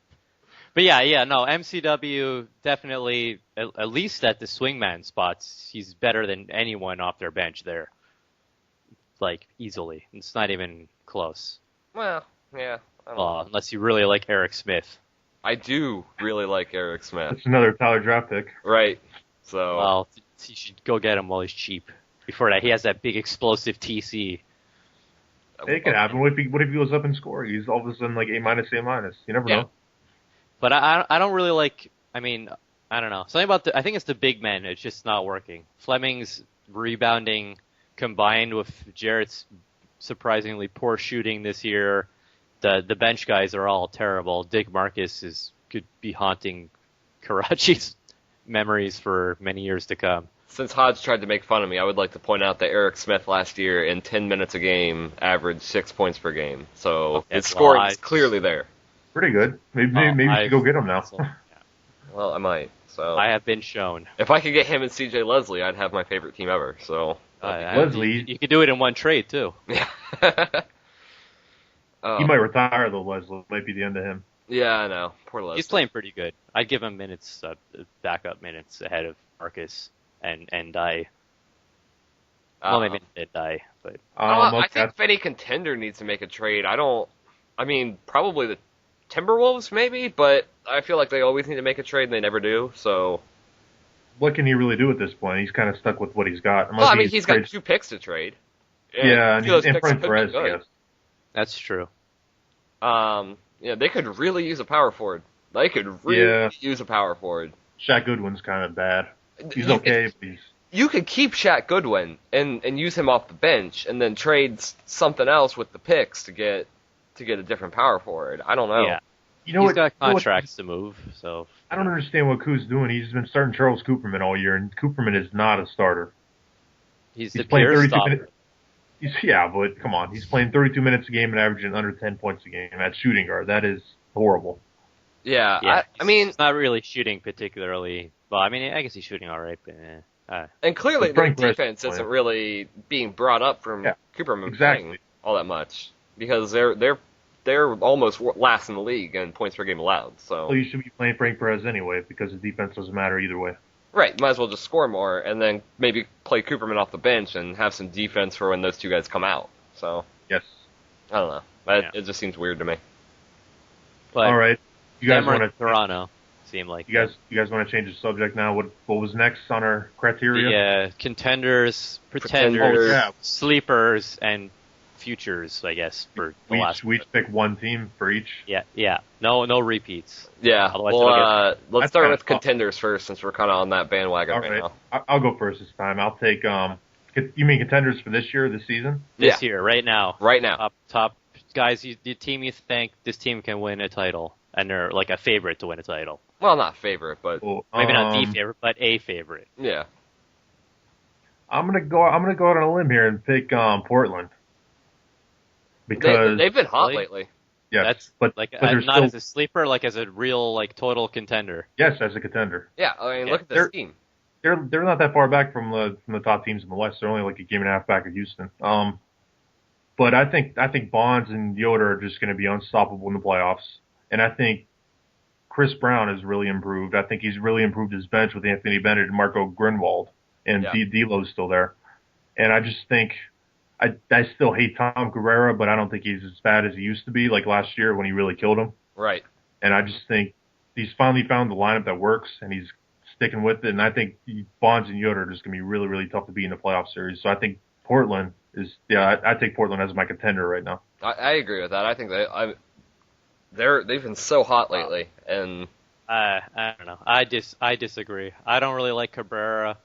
Speaker 1: But no, MCW definitely, at least at the swingman spots, he's better than anyone off their bench there. Like, easily. It's not even close.
Speaker 2: Well, yeah. I don't know.
Speaker 1: Unless you really like Eric Smith.
Speaker 2: I do really like Eric Smith.
Speaker 3: That's another Tyler draft pick.
Speaker 2: Right. So.
Speaker 1: Well, you should go get him while he's cheap. Before that, he has that big explosive TC.
Speaker 3: It could happen. What if he goes up and scores? He's all of a sudden like A-, A-. You never know.
Speaker 1: But I don't really like, I mean, I don't know. Something about I think it's the big men. It's just not working. Fleming's rebounding combined with Jarrett's surprisingly poor shooting this year. The bench guys are all terrible. Dick Marcus is could be haunting Karachi's memories for many years to come.
Speaker 2: Since Hajj tried to make fun of me, I would like to point out that Eric Smith last year in 10 minutes a game averaged 6 points per game. So his scoring is clearly there.
Speaker 3: Pretty good. Maybe you should go get him now.
Speaker 2: Well, I might. So
Speaker 1: I have been shown.
Speaker 2: If I could get him and CJ Leslie, I'd have my favorite team ever. So
Speaker 3: Leslie,
Speaker 1: you could do it in one trade too.
Speaker 2: Yeah.
Speaker 3: He might retire though. Leslie might be the end of him.
Speaker 2: Yeah, I know. Poor Leslie.
Speaker 1: He's playing pretty good. I'd give him minutes, backup minutes ahead of Marcus and Dye. Well, maybe not Dye, but
Speaker 2: I think if any contender needs to make a trade, probably the Timberwolves maybe, but I feel like they always need to make a trade and they never do. So
Speaker 3: what can he really do at this point? He's kind of stuck with what he's got.
Speaker 2: He's got 2 picks to trade.
Speaker 3: Yeah, and Frank Perez, I guess.
Speaker 1: That's true.
Speaker 2: They could really use a power forward. They could really use a power forward.
Speaker 3: Shaq Goodwin's kind of bad. He's okay, but
Speaker 2: you could keep Shaq Goodwin and use him off the bench, and then trade something else with the picks to get a different power forward. I don't know.
Speaker 1: Yeah. He's got contracts to move, so
Speaker 3: I don't understand what Koo's doing. He's been starting Charles Cooperman all year, and Cooperman is not a starter.
Speaker 1: He's the pure stopper.
Speaker 3: But come on. He's playing 32 minutes a game and averaging under 10 points a game at shooting guard. That is horrible.
Speaker 2: Yeah.
Speaker 1: He's not really shooting particularly. Well, I guess he's shooting all right. But,
Speaker 2: and clearly their defense isn't really being brought up from Cooperman playing all that much because they're almost last in the league in points per game allowed. So
Speaker 3: you should be playing Frank Perez anyway because his defense doesn't matter either way.
Speaker 2: Right, might as well just score more and then maybe play Cooperman off the bench and have some defense for when those two guys come out. So
Speaker 3: yes,
Speaker 2: I don't know. It just seems weird to me.
Speaker 1: But
Speaker 3: all right, you guys want to
Speaker 1: Toronto? Seem like
Speaker 3: you guys want to change the subject now? What was next on our criteria?
Speaker 1: Yeah, contenders, pretenders, sleepers, and futures. I guess for the last.
Speaker 3: We each pick one team for each.
Speaker 1: Yeah. No repeats.
Speaker 2: Yeah. Well, let's start with contenders first, since we're kind of on that bandwagon right now.
Speaker 3: I'll go first this time. I'll take. You mean contenders for this season?
Speaker 1: This year, right now.
Speaker 2: Right now.
Speaker 1: Top guys, the team you think this team can win a title, and they're like a favorite to win a title.
Speaker 2: Well, not favorite, but
Speaker 1: maybe not the favorite, but a favorite.
Speaker 2: Yeah.
Speaker 3: I'm gonna go out on a limb here and pick Portland. Because
Speaker 2: they've been hot lately.
Speaker 3: Yeah,
Speaker 1: but not as a sleeper, like as a real total contender.
Speaker 3: Yes, as a contender.
Speaker 2: Yeah, look at this team.
Speaker 3: They're not that far back from the top teams in the West. They're only like a game and a half back of Houston. But I think Bonds and Yoder are just going to be unstoppable in the playoffs, and I think Chris Brown has really improved. I think he's really improved his bench with Anthony Bennett and Marco Grunwald, and D'Lo's still there. And I just think. I still hate Tom Cabrera, but I don't think he's as bad as he used to be, like last year when he really killed him.
Speaker 2: Right.
Speaker 3: And I just think he's finally found the lineup that works, and he's sticking with it. And I think Bonds and Yoder are just going to be really, really tough to beat in the playoff series. So I think Portland is, I take Portland as my contender right now.
Speaker 2: I agree with that. I think they've been so hot lately, and
Speaker 1: I don't know. I disagree. I don't really like Cabrera.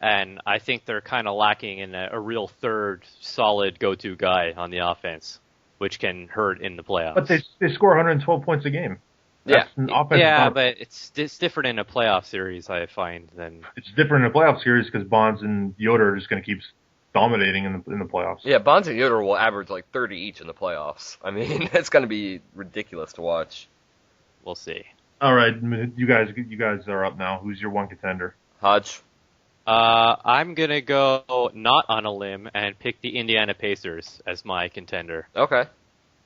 Speaker 1: And I think they're kind of lacking in a real third solid go-to guy on the offense, which can hurt in the playoffs.
Speaker 3: But they score 112 points a game. That's
Speaker 1: but it's different in a playoff series, I find.
Speaker 3: It's different in a playoff series because Bonds and Yoder are just going to keep dominating in the playoffs.
Speaker 2: Yeah, Bonds and Yoder will average like 30 each in the playoffs. I mean, it's going to be ridiculous to watch.
Speaker 1: We'll see.
Speaker 3: All right, you guys are up now. Who's your one contender?
Speaker 2: Hajj.
Speaker 1: I'm going to go not on a limb and pick the Indiana Pacers as my contender.
Speaker 2: Okay.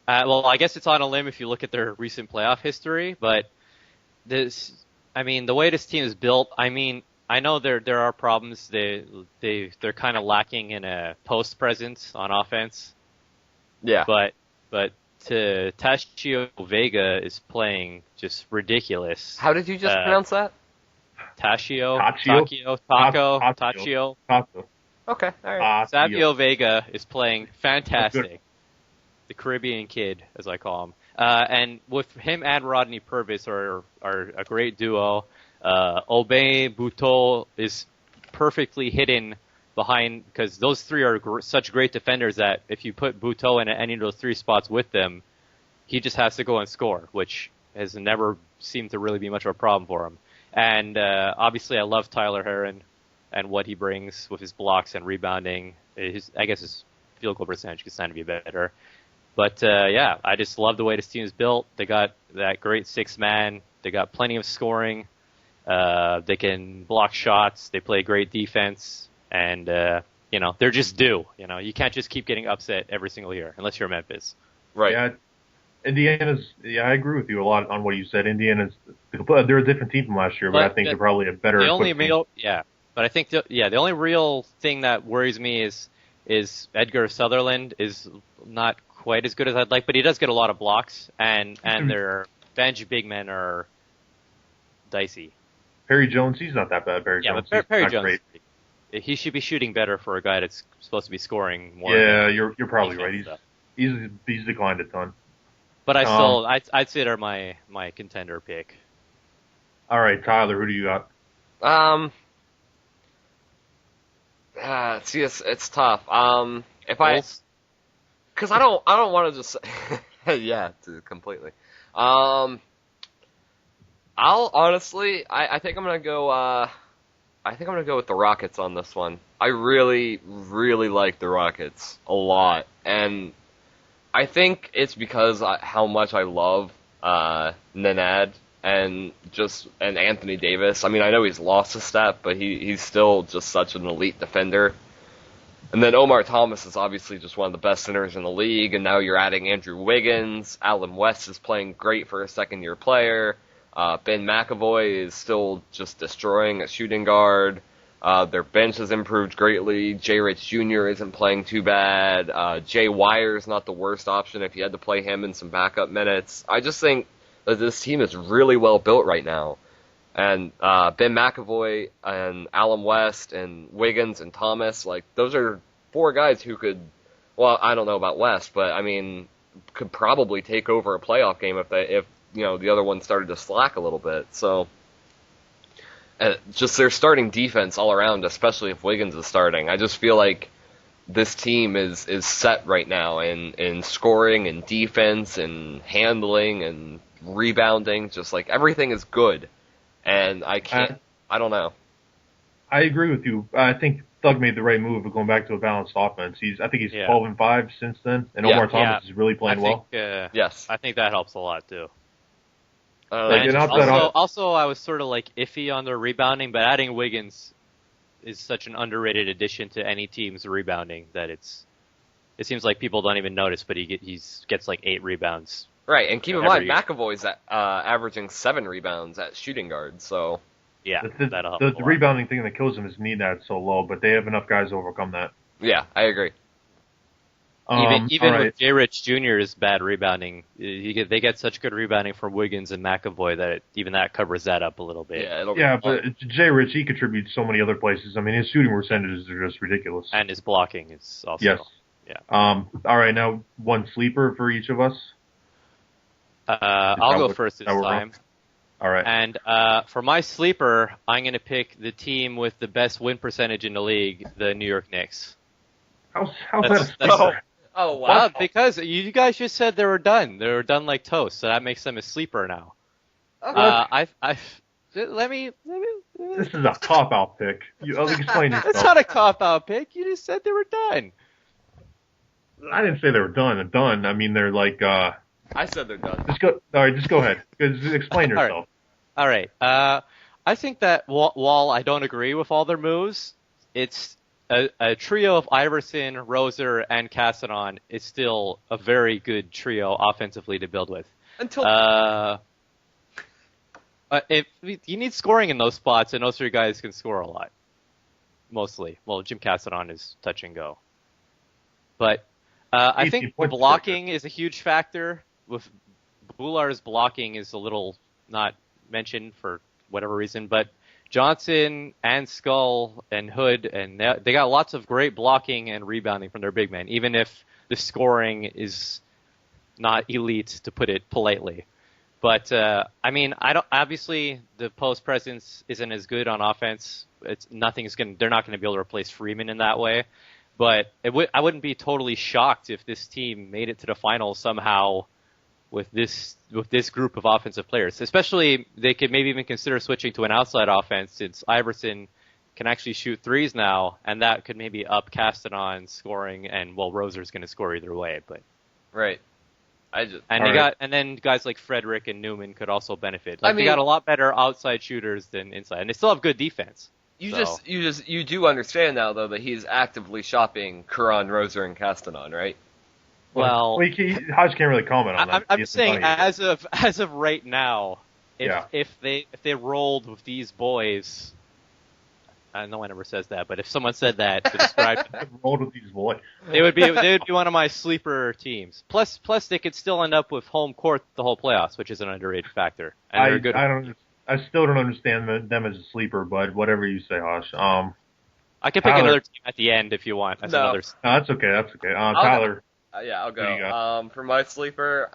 Speaker 1: Well, I guess it's on a limb if you look at their recent playoff history, but the way this team is built, I know there are problems. They're kind of lacking in a post presence on offense.
Speaker 2: Yeah.
Speaker 1: But Tashio Vega is playing just ridiculous.
Speaker 2: How did you just pronounce that?
Speaker 1: Tachio.
Speaker 2: Okay, all right.
Speaker 1: Savio Vega is playing fantastic. The Caribbean Kid, as I call him. And with him and Rodney Purvis are a great duo. Aubin Buteau is perfectly hidden behind, because those three are such great defenders that if you put Buteau in any of those three spots with them, he just has to go and score, which has never seemed to really be much of a problem for him. And obviously, I love Tyler Herron and what he brings with his blocks and rebounding. I guess his field goal percentage could stand to be better. But yeah, I just love the way this team is built. They got that great 6-man. They got plenty of scoring. They can block shots. They play great defense. And, they're just due. You can't just keep getting upset every single year unless you're Memphis.
Speaker 2: Right.
Speaker 3: Yeah, I agree with you a lot on what you said. They're a different team from last year, but I think they're probably a better team.
Speaker 1: But I think the only real thing that worries me is Edgar Sutherland is not quite as good as I'd like, but he does get a lot of blocks, and their bench big men are dicey.
Speaker 3: Perry Jones, he's not that bad. Perry Jones,
Speaker 1: but Perry Jones, great. He should be shooting better for a guy that's supposed to be scoring more.
Speaker 3: Yeah, you're probably right. He's declined a ton.
Speaker 1: But I'd say they're my contender pick.
Speaker 3: All right, Tyler, who do you got?
Speaker 2: See, it's tough. Because I don't want to just yeah, completely. I'll honestly, I think I'm gonna go. I think I'm gonna go with the Rockets on this one. I really, really like the Rockets a lot, and I think it's because how much I love Nenad and Anthony Davis. I mean, I know he's lost a step, but he's still just such an elite defender. And then Omar Thomas is obviously just one of the best centers in the league, and now you're adding Andrew Wiggins. Allen West is playing great for a second-year player. Ben McAvoy is still just destroying at shooting guard. Their bench has improved greatly. Jay Rich Jr. isn't playing too bad. Jay Wire is not the worst option if you had to play him in some backup minutes. I just think that this team is really well built right now. And Ben McAvoy and Allen West and Wiggins and Thomas, like, those are 4 guys who could, well, I don't know about West, but I mean, could probably take over a playoff game if the other one started to slack a little bit. So just their starting defense all around, especially if Wiggins is starting. I just feel like this team is set right now in scoring and defense and handling and rebounding. Just like everything is good. And I don't know.
Speaker 3: I agree with you. I think Thug made the right move of going back to a balanced offense. I think he's 12-5 since then, and Omar Thomas is really playing well.
Speaker 1: Yes, I think that helps a lot too.
Speaker 3: Also,
Speaker 1: I was sort of like iffy on their rebounding, but adding Wiggins is such an underrated addition to any team's rebounding that it seems like people don't even notice, but he gets like 8 rebounds.
Speaker 2: Right, and keep in mind, McAvoy's averaging 7 rebounds at shooting guard, so...
Speaker 1: Yeah, that'll help
Speaker 3: the rebounding thing that kills him is Nenad so low, but they have enough guys to overcome that.
Speaker 2: Yeah, I agree.
Speaker 1: Even with Jay Rich Jr.'s bad rebounding, they get such good rebounding from Wiggins and McAvoy that even that covers that up a little bit.
Speaker 3: Yeah, but Jay Rich, he contributes so many other places. I mean, his shooting percentages are just ridiculous.
Speaker 1: And his blocking is also...
Speaker 3: Yes.
Speaker 1: Yeah.
Speaker 3: All right, now one sleeper for each of us.
Speaker 1: I'll go first this time.
Speaker 3: All right.
Speaker 1: And for my sleeper, I'm going to pick the team with the best win percentage in the league, the New York Knicks.
Speaker 3: How's that a sleeper?
Speaker 2: Oh, wow.
Speaker 1: Well, because you guys just said they were done. They were done like toast, so that makes them a sleeper now. Let me.
Speaker 3: This is a cop-out pick. I'll explain yourself.
Speaker 1: That's not a cop-out pick. You just said they were done.
Speaker 3: I didn't say they were done. Done. I mean, they're like...
Speaker 2: I said they're done.
Speaker 3: Just go ahead. Explain yourself.
Speaker 1: All right. I think that while I don't agree with all their moves, it's a trio of Iverson, Roser, and Cassinon is still a very good trio offensively to build with. If you need scoring in those spots, and those 3 guys can score a lot. Mostly. Well, Jim Cassinon is touch and go. But I think blocking is a huge factor. With Bular's blocking is a little not mentioned for whatever reason, but Johnson and Skull and Hood, and they got lots of great blocking and rebounding from their big men, even if the scoring is not elite, to put it politely. But I mean, obviously the post presence isn't as good on offense. They're not going to be able to replace Freeman in that way. But I wouldn't be totally shocked if this team made it to the finals somehow with this group of offensive players. Especially, they could maybe even consider switching to an outside offense since Iverson can actually shoot threes now, and that could maybe up Castanon's scoring. And Roser's going to score either way, but
Speaker 2: right.
Speaker 1: And then guys like Frederick and Newman could also benefit. They got a lot better outside shooters than inside, and they still have good defense.
Speaker 2: You do understand now though that he's actively shopping Curran, Roser, and Castanon, right?
Speaker 1: Well,
Speaker 3: Hajj can't really comment on that.
Speaker 1: I'm just saying, as of right now, if they rolled with these boys, no one ever says that, but if someone said that to describe
Speaker 3: rolled with these boys,
Speaker 1: they would be one of my sleeper teams. Plus they could still end up with home court the whole playoffs, which is an underrated factor. And
Speaker 3: I still don't understand them as a sleeper, but whatever you say, Hajj.
Speaker 1: I can pick another team at the end if you want.
Speaker 3: No, that's okay. Tyler.
Speaker 2: I'll go. For my sleeper,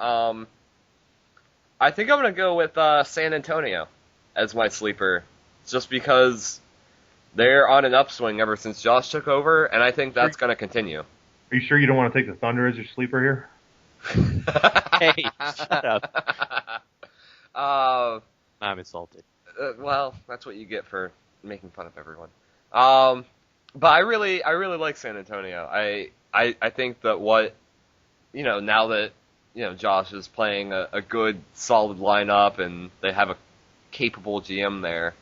Speaker 2: I think I'm going to go with San Antonio as my sleeper, just because they're on an upswing ever since Josh took over, and I think that's going to continue.
Speaker 3: Are you sure you don't want to take the Thunder as your sleeper here?
Speaker 1: Hey, shut up. I'm insulted.
Speaker 2: Well, that's what you get for making fun of everyone. But I really like San Antonio. I think that now that Josh is playing a good solid lineup and they have a capable GM there,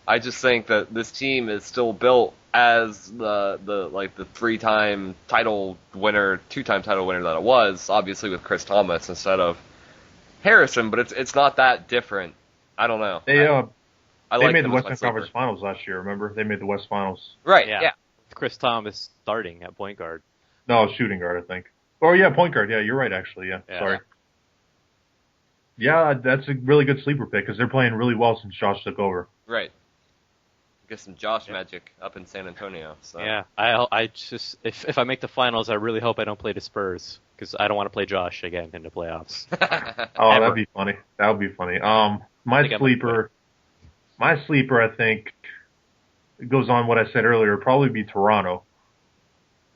Speaker 2: I just think that this team is still built as the three-time title winner, two-time title winner that it was, obviously with Chris Thomas instead of Harrison, but it's not that different. I don't know.
Speaker 3: They made the Western Conference Finals last year. Remember, they made the West Finals.
Speaker 2: Right. Yeah.
Speaker 1: Chris Thomas starting at point guard.
Speaker 3: No, shooting guard, I think. Oh yeah, point guard. Yeah, you're right. Actually, yeah. Sorry. Yeah, that's a really good sleeper pick because they're playing really well since Josh took over.
Speaker 2: Right. Get some Josh magic up in San Antonio. So.
Speaker 1: Yeah, I just if I make the finals, I really hope I don't play the Spurs because I don't want to play Josh again in the playoffs.
Speaker 3: That'd be funny. That would be funny. My sleeper, I think, goes on what I said earlier. Probably be Toronto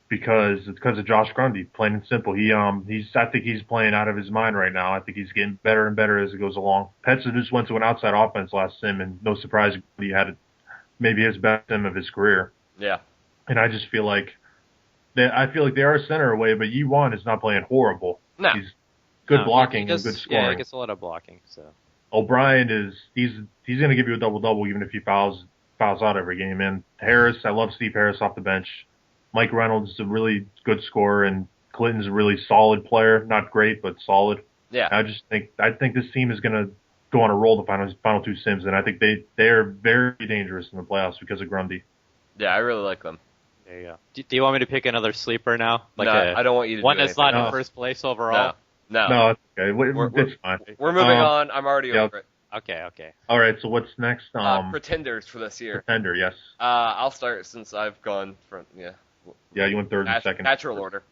Speaker 3: because it's because of Josh Grundy. Plain and simple. I think he's playing out of his mind right now. I think he's getting better and better as it goes along. Petsa just went to an outside offense last sim, and no surprise, he had maybe his best sim of his career.
Speaker 2: Yeah.
Speaker 3: And I just feel like they are a center away, but Yi-Wan is not playing horrible.
Speaker 2: No.
Speaker 3: He's good blocking and good scoring.
Speaker 1: Yeah, he gets a lot of blocking. So
Speaker 3: O'Brien he's going to give you a double-double even if he fouls out every game. And Harris, I love Steve Harris off the bench. Mike Reynolds is a really good scorer, and Clinton's a really solid player. Not great, but solid.
Speaker 2: Yeah.
Speaker 3: I think this team is going to go on a roll the final two sims, and I think they're very dangerous in the playoffs because of Grundy.
Speaker 2: Yeah, I really like them.
Speaker 1: There you go. Do you want me to pick another sleeper now?
Speaker 2: No, I don't want you to
Speaker 1: one
Speaker 2: do
Speaker 1: that's not
Speaker 2: anything.
Speaker 1: in first place overall?
Speaker 2: No,
Speaker 3: it's okay. It's fine.
Speaker 2: We're moving on. I'm already over it.
Speaker 1: Okay.
Speaker 3: All right, so what's next?
Speaker 2: Pretenders for this year.
Speaker 3: Pretender, yes.
Speaker 2: I'll start since I've gone from,
Speaker 3: Yeah, you went third and second.
Speaker 2: Natural order.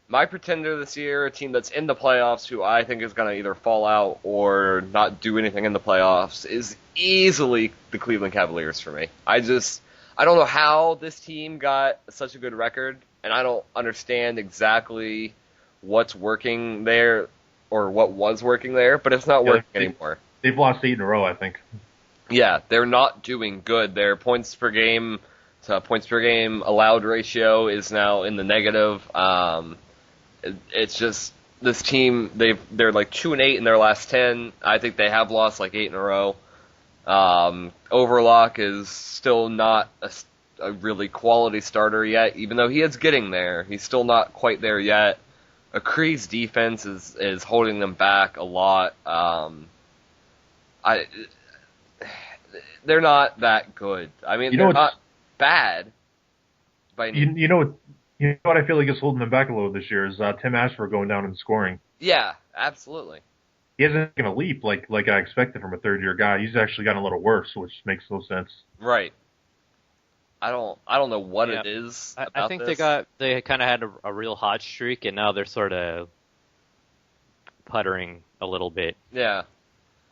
Speaker 2: My pretender this year, a team that's in the playoffs who I think is going to either fall out or not do anything in the playoffs, is easily the Cleveland Cavaliers for me. I don't know how this team got such a good record, and I don't understand exactly what's working there or what was working there, but it's not working anymore.
Speaker 3: They've lost 8 in a row, I think.
Speaker 2: Yeah, they're not doing good. Their points per game allowed ratio is now in the negative. It's just this team. They're like 2-8 in their last 10. I think they have lost like 8 in a row. Overlock is still not a really quality starter yet, even though he is getting there. He's still not quite there yet. Akree's defense is holding them back a lot. They're not that good. I mean, they're not bad.
Speaker 3: You know what I feel like is holding them back a little this year is Tim Ashford going down in scoring.
Speaker 2: Yeah, absolutely.
Speaker 3: He hasn't taken a leap like I expected from a third-year guy. He's actually gotten a little worse, which makes no sense.
Speaker 2: Right. I don't know what it is.
Speaker 1: I think they kind of had a real hot streak, and now they're sort of puttering a little bit.
Speaker 2: Yeah.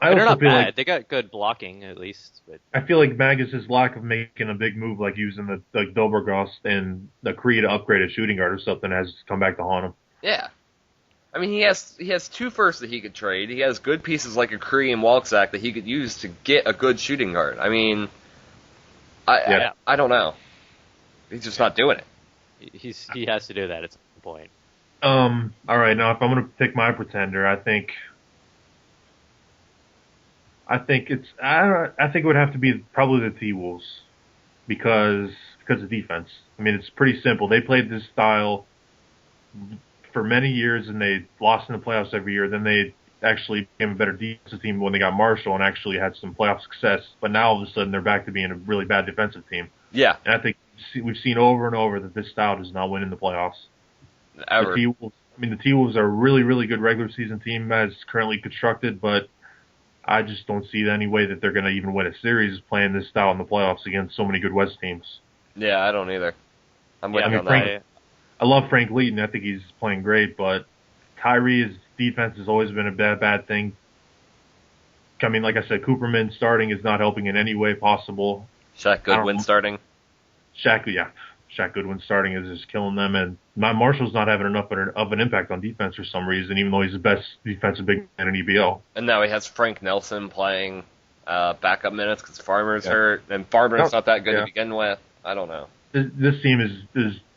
Speaker 1: They're not bad. They got good blocking at least. But
Speaker 3: I feel like Magus' lack of making a big move, like using the Dobbergost and the Kree to upgrade a shooting guard or something, has come back to haunt him.
Speaker 2: Yeah. I mean, he has 2 firsts that he could trade. He has good pieces like a Curry and Walczak that he could use to get a good shooting guard. I mean, I don't know. He's just not doing it.
Speaker 1: He has to do that at some point.
Speaker 3: All right, now if I'm going to pick my pretender, I think it would have to be probably the T-Wolves because of defense. I mean, it's pretty simple. They played this style for many years and they lost in the playoffs every year. Then they actually became a better defensive team when they got Marshall and actually had some playoff success. But now all of a sudden they're back to being a really bad defensive team.
Speaker 2: Yeah.
Speaker 3: And I think we've seen over and over that this style does not win in the playoffs.
Speaker 2: Ever.
Speaker 3: The T-Wolves are a really, really good regular season team as currently constructed, but I just don't see any way that they're going to even win a series playing this style in the playoffs against so many good West teams.
Speaker 2: Yeah, I don't either. I'm with you on that.
Speaker 3: I love Frank Leaton. I think he's playing great, but Kyrie's defense has always been a bad thing. I mean, like I said, Cooperman starting is not helping in any way possible.
Speaker 2: Shaq Goodwin starting.
Speaker 3: Shaq Goodwin starting is just killing them, and Marshall's not having enough of an impact on defense for some reason, even though he's the best defensive big man in EBL.
Speaker 2: And now he has Frank Nelson playing backup minutes because Farmer's hurt, and Farmer's not that good to begin with. I don't know.
Speaker 3: This team is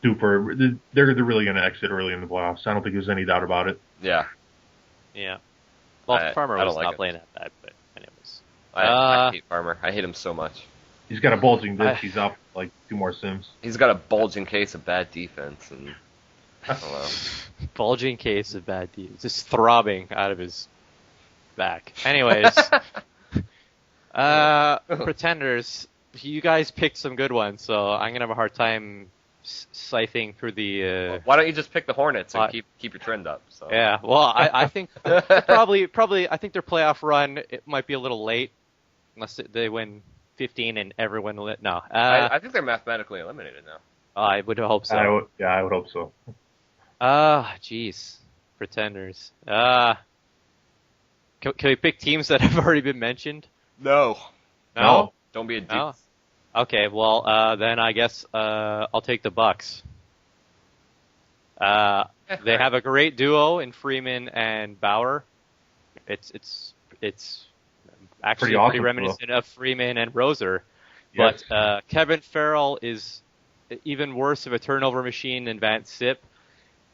Speaker 3: due for. They're really going to exit early in the playoffs. I don't think there's any doubt about it.
Speaker 2: Yeah.
Speaker 1: Yeah. Well, Farmer was not playing that bad, but anyways.
Speaker 2: I hate Farmer. I hate him so much.
Speaker 3: He's got a bulging disc. He's up like 2 more sims.
Speaker 2: He's got a bulging case of bad defense, and I don't know.
Speaker 1: Bulging case of bad defense, just throbbing out of his back. Anyways, pretenders. You guys picked some good ones, so I'm gonna have a hard time siphoning through the.
Speaker 2: Why don't you just pick the Hornets and keep your trend up? So.
Speaker 1: Yeah, well, I think probably I think their playoff run it might be a little late, unless they win 15 and everyone no.
Speaker 2: I think they're mathematically eliminated now.
Speaker 1: I would hope so.
Speaker 3: I would hope so.
Speaker 1: Jeez, pretenders. Can we pick teams that have already been mentioned?
Speaker 2: No. Don't be a dick.
Speaker 1: No? Okay, well, then I guess I'll take the Bucks. They have a great duo in Freeman and Bauer. It's actually pretty reminiscent of Freeman and Roser. Yes. But Kevin Farrell is even worse of a turnover machine than Vance Sipp.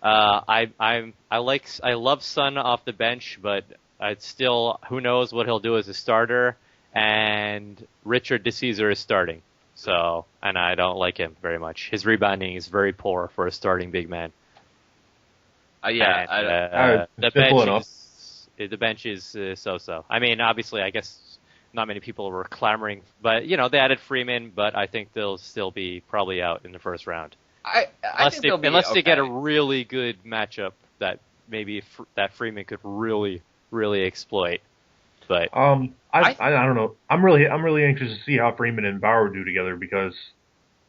Speaker 1: I love Sun off the bench, but it's still who knows what he'll do as a starter. And Richard DeCesar is starting. So, and I don't like him very much. His rebounding is very poor for a starting big man. The bench is so-so. I mean, obviously, I guess not many people were clamoring, but they added Freeman, but I think they'll still be probably out in the first round. Unless they get a really good matchup that maybe that Freeman could really, really exploit. But
Speaker 3: I don't know. I'm really anxious to see how Freeman and Bauer do together because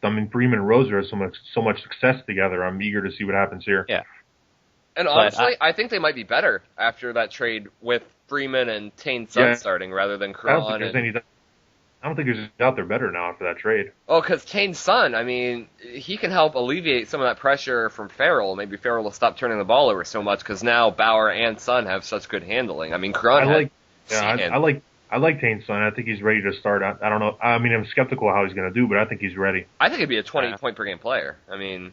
Speaker 3: Freeman and Roser have so much success together. I'm eager to see what happens here.
Speaker 1: Yeah.
Speaker 2: And honestly, I think they might be better after that trade with Freeman and Tane Sun starting rather than Kron. I
Speaker 3: don't think there's a doubt they're better now after that trade.
Speaker 2: Oh, because Tane Sun, I mean, he can help alleviate some of that pressure from Farrell. Maybe Farrell will stop turning the ball over so much because now Bauer and Sun have such good handling. I mean, Kron
Speaker 3: I like Tane Sun. I think he's ready to start. I don't know. I mean, I'm skeptical how he's going to do, but I think he's ready.
Speaker 2: I think he'd be a 20-point-per-game player. I mean,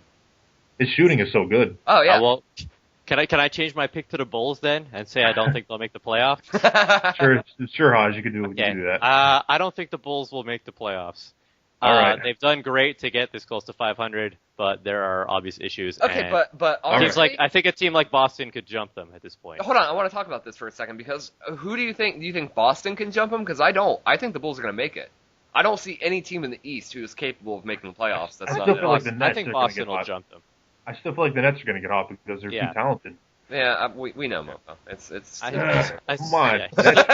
Speaker 3: his shooting is so good.
Speaker 2: Oh yeah.
Speaker 1: Well, can I change my pick to the Bulls then and say I don't think they'll make the playoffs?
Speaker 3: Sure, Hajj, you can do that.
Speaker 1: I don't think the Bulls will make the playoffs.
Speaker 3: All right.
Speaker 1: They've done great to get this close to 500, but there are obvious issues.
Speaker 2: Okay, but honestly,
Speaker 1: I think a team like Boston could jump them at this point.
Speaker 2: Hold on, I want to talk about this for a second because who do you think? Do you think Boston can jump them? Because I don't. I think the Bulls are going to make it. I don't see any team in the East who is capable of making the playoffs. That's not it.
Speaker 1: I think Boston will jump them.
Speaker 3: I still feel like the Nets are going to get hot because they're too talented.
Speaker 2: Yeah, we know Mofo.
Speaker 3: Come on.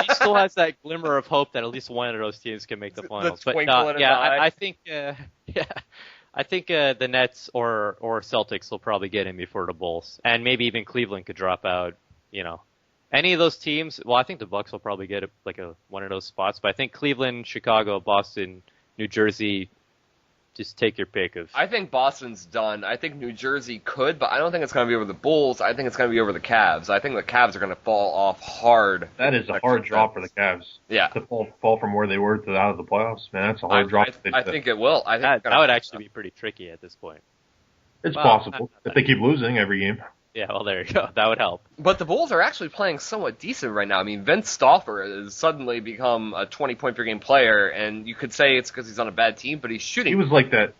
Speaker 1: He still has that glimmer of hope that at least one of those teams can make the finals.
Speaker 2: But I
Speaker 1: think the Nets or Celtics will probably get in before the Bulls, and maybe even Cleveland could drop out. Any of those teams. Well, I think the Bucks will probably get one of those spots, but I think Cleveland, Chicago, Boston, New Jersey, Just take your pick of.
Speaker 2: I think Boston's done. I think New Jersey could, but I don't think it's going to be over the Bulls. I think it's going to be over the Cavs. I think the Cavs are going to fall off hard.
Speaker 3: That is a hard drop for the Cavs.
Speaker 2: Yeah.
Speaker 3: To fall from where they were to out of the playoffs, man, that's a hard drop.
Speaker 2: I think it will. I think
Speaker 1: that would actually be pretty tricky at this point.
Speaker 3: It's possible if they keep losing every game.
Speaker 1: Yeah, well, there you go. That would help.
Speaker 2: But the Bulls are actually playing somewhat decent right now. I mean, Vince Stauffer has suddenly become a 20-point-per-game player, and you could say it's because he's on a bad team, but he's shooting.
Speaker 3: He was like that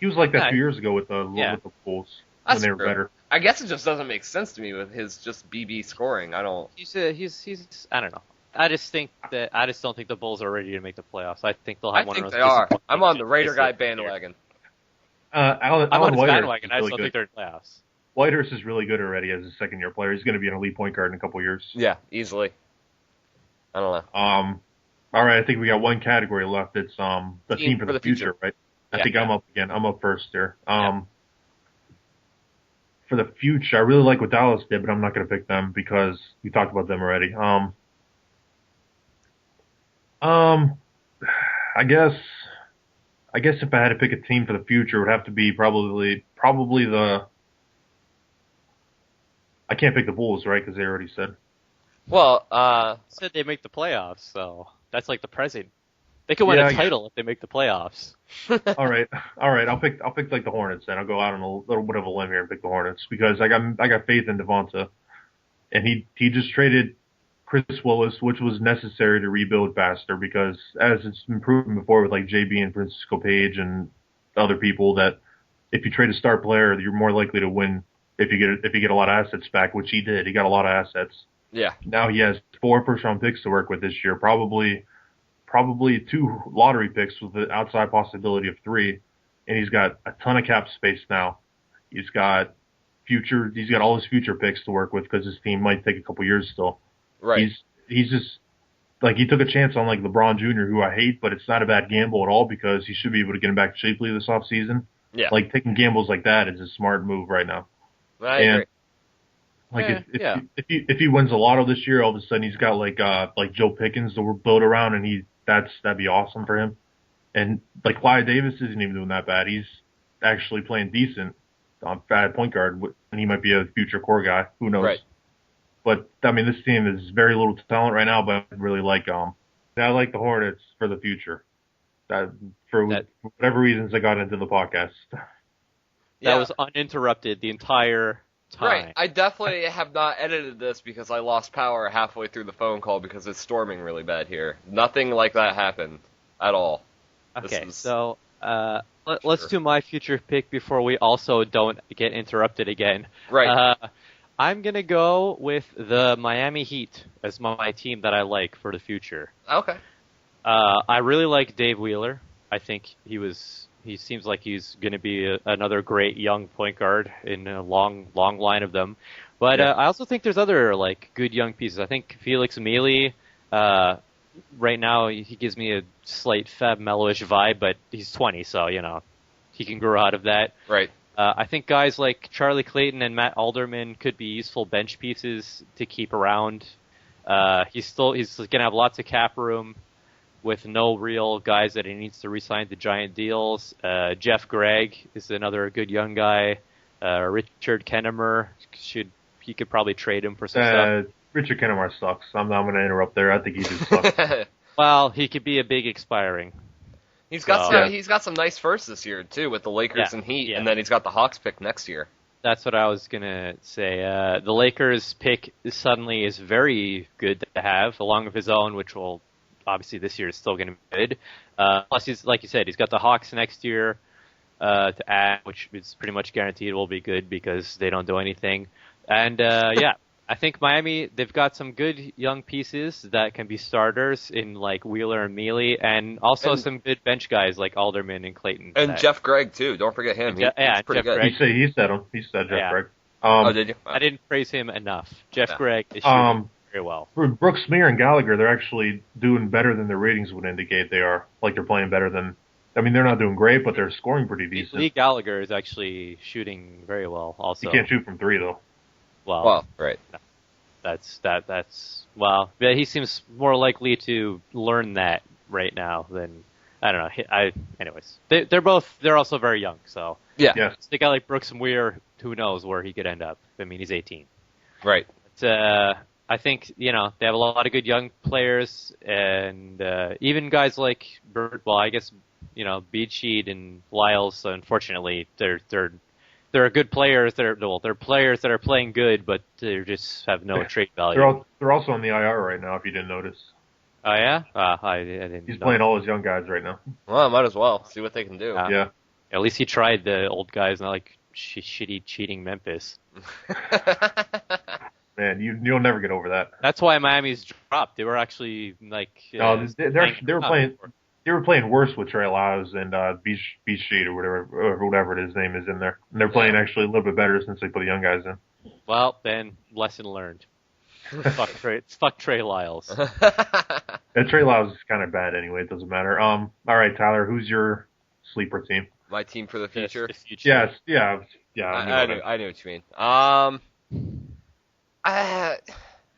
Speaker 3: 2 years ago with the Bulls when they were better.
Speaker 2: I guess it just doesn't make sense to me with his just BB scoring. I don't.
Speaker 1: He's I don't know. I just don't think the Bulls are ready to make the playoffs. I think they'll have one of those.
Speaker 2: I think they are. I'm on the Raider guy bandwagon.
Speaker 3: I'm
Speaker 1: on his bandwagon. I just don't think they're in playoffs.
Speaker 3: Whitehurst is really good already as a second-year player. He's going to be an elite point guard in a couple years.
Speaker 2: Yeah, easily. I don't know.
Speaker 3: All right, I think we got one category left. It's the team for the future, right? I think I'm up again. I'm up first here. For the future, I really like what Dallas did, but I'm not going to pick them because we talked about them already. I guess if I had to pick a team for the future, it would have to be probably the. I can't pick the Bulls, right? Because they already said.
Speaker 2: Well,
Speaker 1: said they make the playoffs, so that's like the present. They could win a title if they make the playoffs.
Speaker 3: All right. I'll pick like the Hornets then. I'll go out on a little bit of a limb here and pick the Hornets because I got faith in Devonta, and he just traded Chris Willis, which was necessary to rebuild faster because as it's been proven before with like JB and Francisco Page and other people that if you trade a star player, you're more likely to win if you get a lot of assets back, which he did. He got a lot of assets.
Speaker 2: Yeah.
Speaker 3: Now he has 4 first-round picks to work with this year, probably 2 lottery picks with the outside possibility of 3, and he's got a ton of cap space now. He's got all his future picks to work with because his team might take a couple years still.
Speaker 2: Right.
Speaker 3: He's just like he took a chance on like LeBron Jr., who I hate, but it's not a bad gamble at all because he should be able to get him back cheaply this offseason.
Speaker 2: Yeah.
Speaker 3: Like taking gambles like that is a smart move right now.
Speaker 2: I agree.
Speaker 3: Like if he wins the lotto this year, all of a sudden he's got like Joe Pickens to build around, and that'd be awesome for him. And like Clyde Davis isn't even doing that bad. He's actually playing decent on fat point guard, and he might be a future core guy. Who knows?
Speaker 2: Right.
Speaker 3: But I mean, this team is very little talent right now, but I really like I like the Hornets for the future. For whatever reasons I got into the podcast.
Speaker 1: That was uninterrupted the entire time.
Speaker 2: Right. I definitely have not edited this because I lost power halfway through the phone call because it's storming really bad here. Nothing like that happened at all.
Speaker 1: Okay, so let's do my future pick before we also don't get interrupted again.
Speaker 2: Right.
Speaker 1: I'm going to go with the Miami Heat as my team that I like for the future.
Speaker 2: Okay.
Speaker 1: I really like Dave Wheeler. I think he seems like he's going to be another great young point guard in a long line of them. But I also think there's other like good young pieces. I think Felix Mealy, right now he gives me a slight Fab Melo-ish vibe, but he's 20, so he can grow out of that.
Speaker 2: Right.
Speaker 1: I think guys like Charlie Clayton and Matt Alderman could be useful bench pieces to keep around. He's going to have lots of cap room with no real guys that he needs to re-sign to giant deals. Jeff Gregg is another good young guy. Richard Kennemer, he could probably trade him for some stuff.
Speaker 3: Richard Kennemer sucks. I'm not going to interrupt there. I think he just sucks.
Speaker 1: Well, he could be a big expiring.
Speaker 2: He's got some nice firsts this year too with the Lakers and Heat, and then he's got the Hawks pick next year.
Speaker 1: That's what I was gonna say. The Lakers pick suddenly is very good to have, along with his own, which will obviously this year is still going to be good. Plus, he's like you said, he's got the Hawks next year to add, which is pretty much guaranteed will be good because they don't do anything. And I think Miami, they've got some good young pieces that can be starters in like Wheeler and Mealy, and also some good bench guys like Alderman and Clayton.
Speaker 2: And Jeff Gregg too. Don't forget him. He's pretty
Speaker 3: good.
Speaker 2: Gregg.
Speaker 3: He said him. He said Jeff Gregg.
Speaker 2: Did you?
Speaker 1: I didn't praise him enough. Jeff Gregg is shooting very well.
Speaker 3: Brooks Smear and Gallagher, they're actually doing better than their ratings would indicate they are. Like they're playing better than. I mean, they're not doing great, but they're scoring pretty decent.
Speaker 1: Lee Gallagher is actually shooting very well. Also,
Speaker 3: he can't shoot from 3 though.
Speaker 2: Well, right.
Speaker 1: That's he seems more likely to learn that right now than I don't know. Anyways, they're also very young. So
Speaker 2: Yeah.
Speaker 1: a guy like Brooks Weir, who knows where he could end up. I mean, he's 18.
Speaker 2: Right.
Speaker 1: But, I think, they have a lot of good young players, and even guys like I guess, Beatsheet and Lyles, so unfortunately, they're good players. They're players that are playing good, but they just have no trade value.
Speaker 3: They're also on the IR right now, if you didn't notice.
Speaker 1: Oh, yeah? I didn't
Speaker 3: He's
Speaker 1: know.
Speaker 3: playing all his young guys right now.
Speaker 2: Well, might as well see what they can do.
Speaker 3: Yeah.
Speaker 1: At least he tried the old guys, not like shitty cheating Memphis.
Speaker 3: Man, you'll never get over that.
Speaker 1: That's why Miami's dropped. They were actually like
Speaker 3: No, they were playing worse with Trey Lyles and Beach Sheet or whatever his name is in there. And they're playing actually a little bit better since they put the young guys in.
Speaker 1: Well, then lesson learned. Fuck Trey Lyles.
Speaker 3: And Trey Lyles is kind of bad anyway. It doesn't matter. All right, Tyler, who's your sleeper team?
Speaker 2: My team for the future.
Speaker 3: Yes, yeah.
Speaker 2: I knew what you mean. I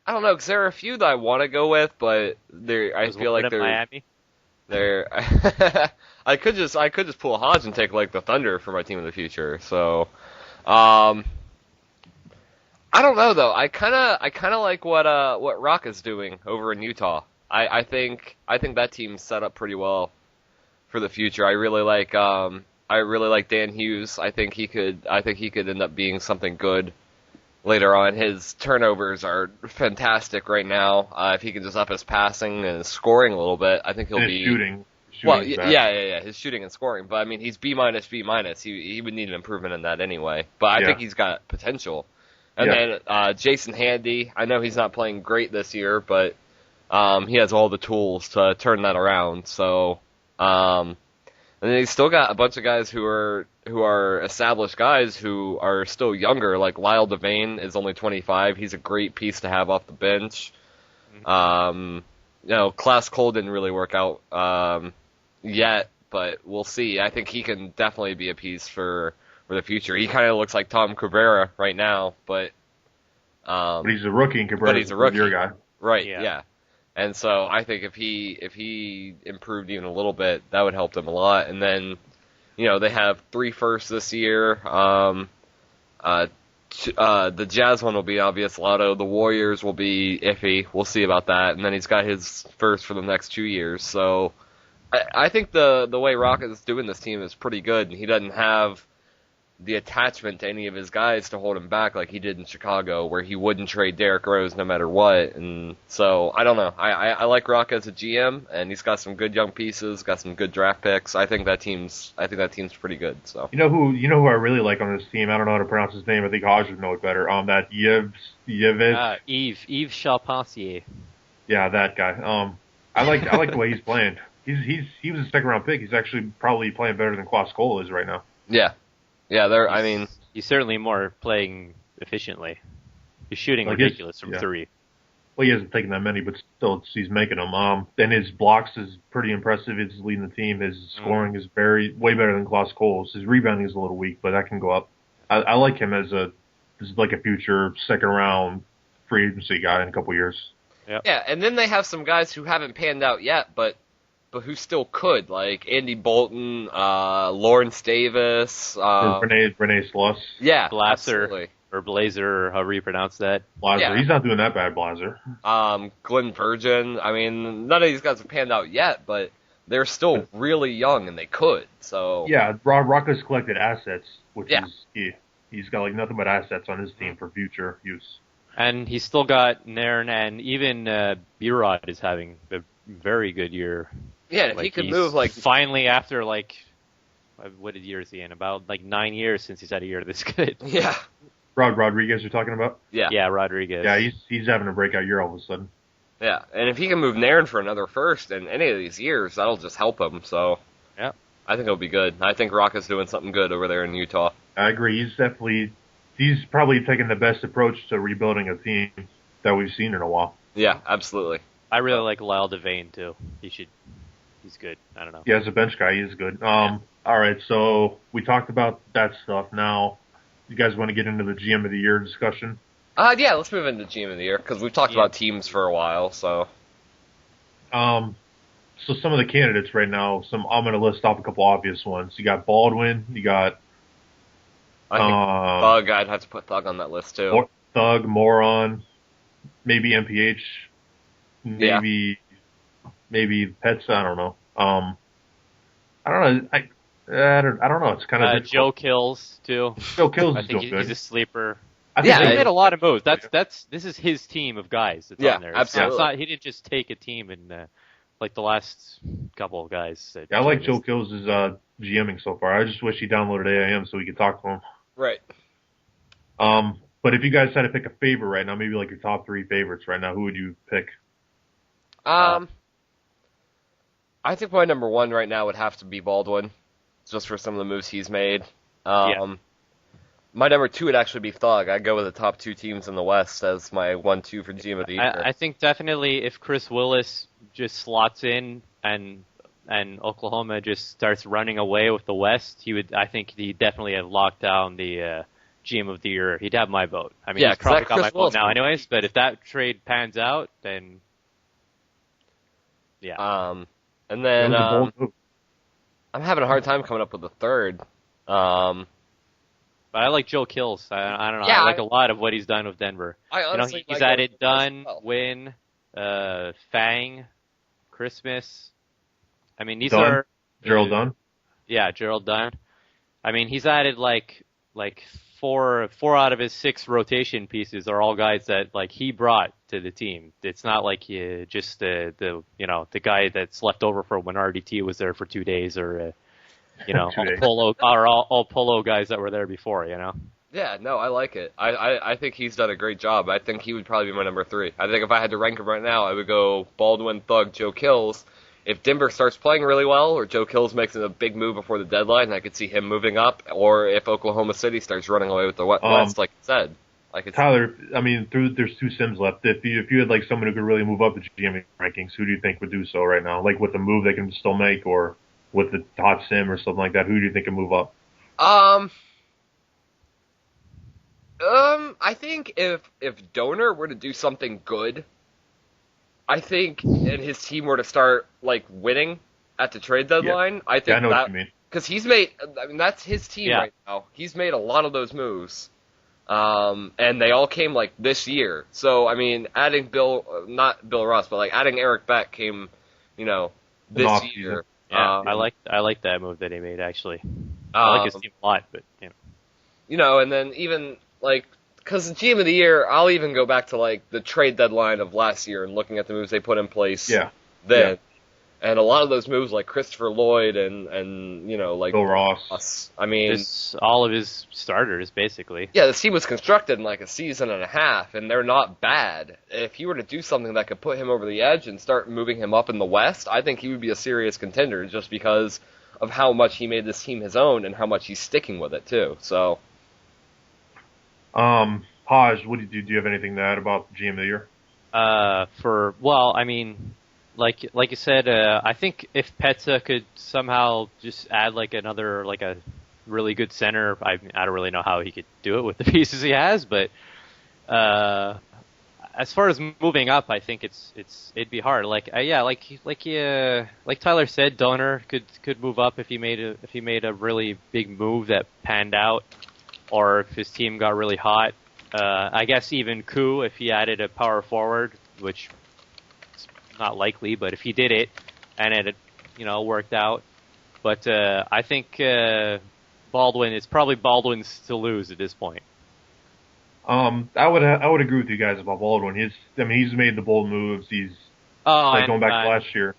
Speaker 2: don't know, because there are a few that I want to go with, but I feel like they're
Speaker 1: Miami.
Speaker 2: I could just pull a Hajj and take like the Thunder for my team of the future. So, I don't know though. I kind of like what Rock is doing over in Utah. I think that team's set up pretty well for the future. I really like Dan Hughes. I think he could end up being something good later on. His turnovers are fantastic right now. If he can just up his passing and his scoring a little bit, I think he'll be
Speaker 3: shooting.
Speaker 2: Well, yeah, his shooting and scoring. But I mean, he's B-. He would need an improvement in that anyway. But I think he's got potential. And then Jason Handy. I know he's not playing great this year, but he has all the tools to turn that around. So, and then he's still got a bunch of guys who are established guys who are still younger. Like Lyle Devane is only 25. He's a great piece to have off the bench. Klaus Cole didn't really work out yet, but we'll see. I think he can definitely be a piece for the future. He kind of looks like Tom Cabrera right now, but
Speaker 3: he's a rookie in comparison to your guy.
Speaker 2: Right, yeah. And so I think if he improved even a little bit, that would help them a lot. And then, they have 3 firsts this year. The Jazz one will be obvious lotto. The Warriors will be iffy. We'll see about that. And then he's got his first for the next 2 years. So I think the way Rock is doing this team is pretty good. And he doesn't have the attachment to any of his guys to hold him back like he did in Chicago, where he wouldn't trade Derrick Rose no matter what. And so I don't know. I like Rock as a GM, and he's got some good young pieces, got some good draft picks. I think that team's pretty good. So
Speaker 3: you know who I really like on this team. I don't know how to pronounce his name. I think Hajj would know it better. That Yves.
Speaker 1: Yves Chalpassier.
Speaker 3: Yeah, that guy. I like the way he's playing. He was a second round pick. He's actually probably playing better than Klaus Cole is right now.
Speaker 2: Yeah. Yeah,
Speaker 1: he's certainly more playing efficiently. He's shooting ridiculous from 3.
Speaker 3: Well, he hasn't taken that many, but still, he's making them. And his blocks is pretty impressive. He's leading the team. His scoring is way better than Klaus Cole's. His rebounding is a little weak, but that can go up. I like him as a future second round free agency guy in a couple years.
Speaker 1: Yep.
Speaker 2: Yeah, and then they have some guys who haven't panned out yet, but who still could, like Andy Bolton, Lawrence Davis,
Speaker 3: Renee Sluss.
Speaker 2: Yeah,
Speaker 1: Blazer,
Speaker 2: absolutely.
Speaker 1: or Blazer, or however you pronounce that.
Speaker 3: Blazer.
Speaker 2: Yeah.
Speaker 3: He's not doing that bad, Blazer.
Speaker 2: Glenn Virgin. I mean, none of these guys have panned out yet, but they're still really young and they could. So
Speaker 3: yeah, Rocco's collected assets, which is key. He's got nothing but assets on his team for future use.
Speaker 1: And he's still got Nairn, and even B-Rod is having a very good year.
Speaker 2: Yeah, if he could move
Speaker 1: finally after what year is he in? About 9 years since he's had a year this good.
Speaker 2: Yeah.
Speaker 3: Rodriguez you're talking about?
Speaker 2: Yeah,
Speaker 1: Rodriguez.
Speaker 3: Yeah, he's having a breakout year all of a sudden.
Speaker 2: Yeah, and if he can move Nairn for another first in any of these years, that'll just help him. So
Speaker 1: yeah,
Speaker 2: I think it'll be good. I think Rock is doing something good over there in Utah.
Speaker 3: I agree. He's probably taking the best approach to rebuilding a team that we've seen in a while.
Speaker 2: Yeah, absolutely.
Speaker 1: I really like Lyle Devane too. He's good. I don't know.
Speaker 3: Yeah, as a bench guy, he's good. All right, so we talked about that stuff. Now, you guys want to get into the GM of the Year discussion?
Speaker 2: Yeah, let's move into GM of the Year, because we've talked about teams for a while, so.
Speaker 3: So some of the candidates right now, I'm going to list off a couple obvious ones. You got Baldwin. You got
Speaker 2: I think Thug. I'd have to put Thug on that list too.
Speaker 3: Thug, Moron, maybe MPH, maybe Pets. I don't know. I don't know. I don't know. It's kind of
Speaker 1: Joe Kills too.
Speaker 3: Joe Kills
Speaker 1: I
Speaker 3: is
Speaker 1: think
Speaker 3: still good.
Speaker 1: he's a sleeper.
Speaker 3: He
Speaker 1: made a lot of moves. This is his team of guys that's on there.
Speaker 2: Absolutely.
Speaker 1: He didn't just take a team and like the last couple of guys.
Speaker 3: I like Joe Kills' GMing so far. I just wish he downloaded AIM so we could talk to him.
Speaker 2: Right.
Speaker 3: But if you guys had to pick a favorite right now, maybe like your top 3 favorites right now, who would you pick?
Speaker 2: I think my number 1 right now would have to be Baldwin, just for some of the moves he's made. My number 2 would actually be Thug. I'd go with the top 2 teams in the West as my 1-2 for GM of the Year.
Speaker 1: I think definitely if Chris Willis just slots in and Oklahoma just starts running away with the West, I think he definitely have locked down the GM of the Year. He'd have my vote. I mean, he's probably got my vote now anyways, but if that trade pans out, then
Speaker 2: and then I'm having a hard time coming up with a third.
Speaker 1: But I like Joe Kills. I don't know.
Speaker 2: Yeah,
Speaker 1: I like a lot of what he's done with Denver.
Speaker 2: I honestly
Speaker 1: he's
Speaker 2: like
Speaker 1: added Dunn,
Speaker 2: well.
Speaker 1: Wynn, Fang, Christmas. I mean, these
Speaker 3: Dunn?
Speaker 1: are
Speaker 3: Gerald Dunn?
Speaker 1: Yeah, Gerald Dunn. I mean, he's added like four out of his 6 rotation pieces are all guys that like he brought to the team. It's not like just the guy that's left over for when RDT was there for 2 days or. All Polo guys that were there before,
Speaker 2: Yeah, no, I like it. I think he's done a great job. I think he would probably be my number 3. I think if I had to rank him right now, I would go Baldwin, Thug, Joe Kills. If Denver starts playing really well, or Joe Kills makes a big move before the deadline, I could see him moving up. Or if Oklahoma City starts running away with the West, like I said.
Speaker 3: Tyler, I mean, there's 2 Sims left. If you had like someone who could really move up the GM rankings, who do you think would do so right now? Like with the move they can still make, or with the hot sim or something like that, who do you think can move up?
Speaker 2: I think if Donor were to do something good, I think, and his team were to start like winning at the trade deadline, I think
Speaker 3: I know what you mean.
Speaker 2: Because he's made, I mean, that's his team right now. He's made a lot of those moves, and they all came like this year. So I mean, adding not Bill Russ, but like adding Eric Beck came, this year.
Speaker 1: Yeah, I like that move that he made, actually. I like his team a lot, but,
Speaker 2: and then even, like, because the GM of the Year, I'll even go back to, like, the trade deadline of last year and looking at the moves they put in place then. Yeah. And a lot of those moves, like Christopher Lloyd and like
Speaker 3: Bill Ross.
Speaker 2: I mean,
Speaker 1: just all of his starters, basically.
Speaker 2: Yeah, this team was constructed in like a season and a half, and they're not bad. If you were to do something that could put him over the edge and start moving him up in the West, I think he would be a serious contender just because of how much he made this team his own and how much he's sticking with it too. So,
Speaker 3: Hajj, do you have anything to add about the GM of the Year?
Speaker 1: I mean, like you said, I think if Petsa could somehow just add like a really good center, I don't really know how he could do it with the pieces he has, but as far as moving up, I think it'd be hard. Like Tyler said, Donor could move up if he made a really big move that panned out, or if his team got really hot. I guess even Koo, if he added a power forward, which not likely, but if he did it and it worked out. But I think it's probably Baldwin's to lose at this point.
Speaker 3: I would agree with you guys about Baldwin. He's made the bold moves. He's going back to last year.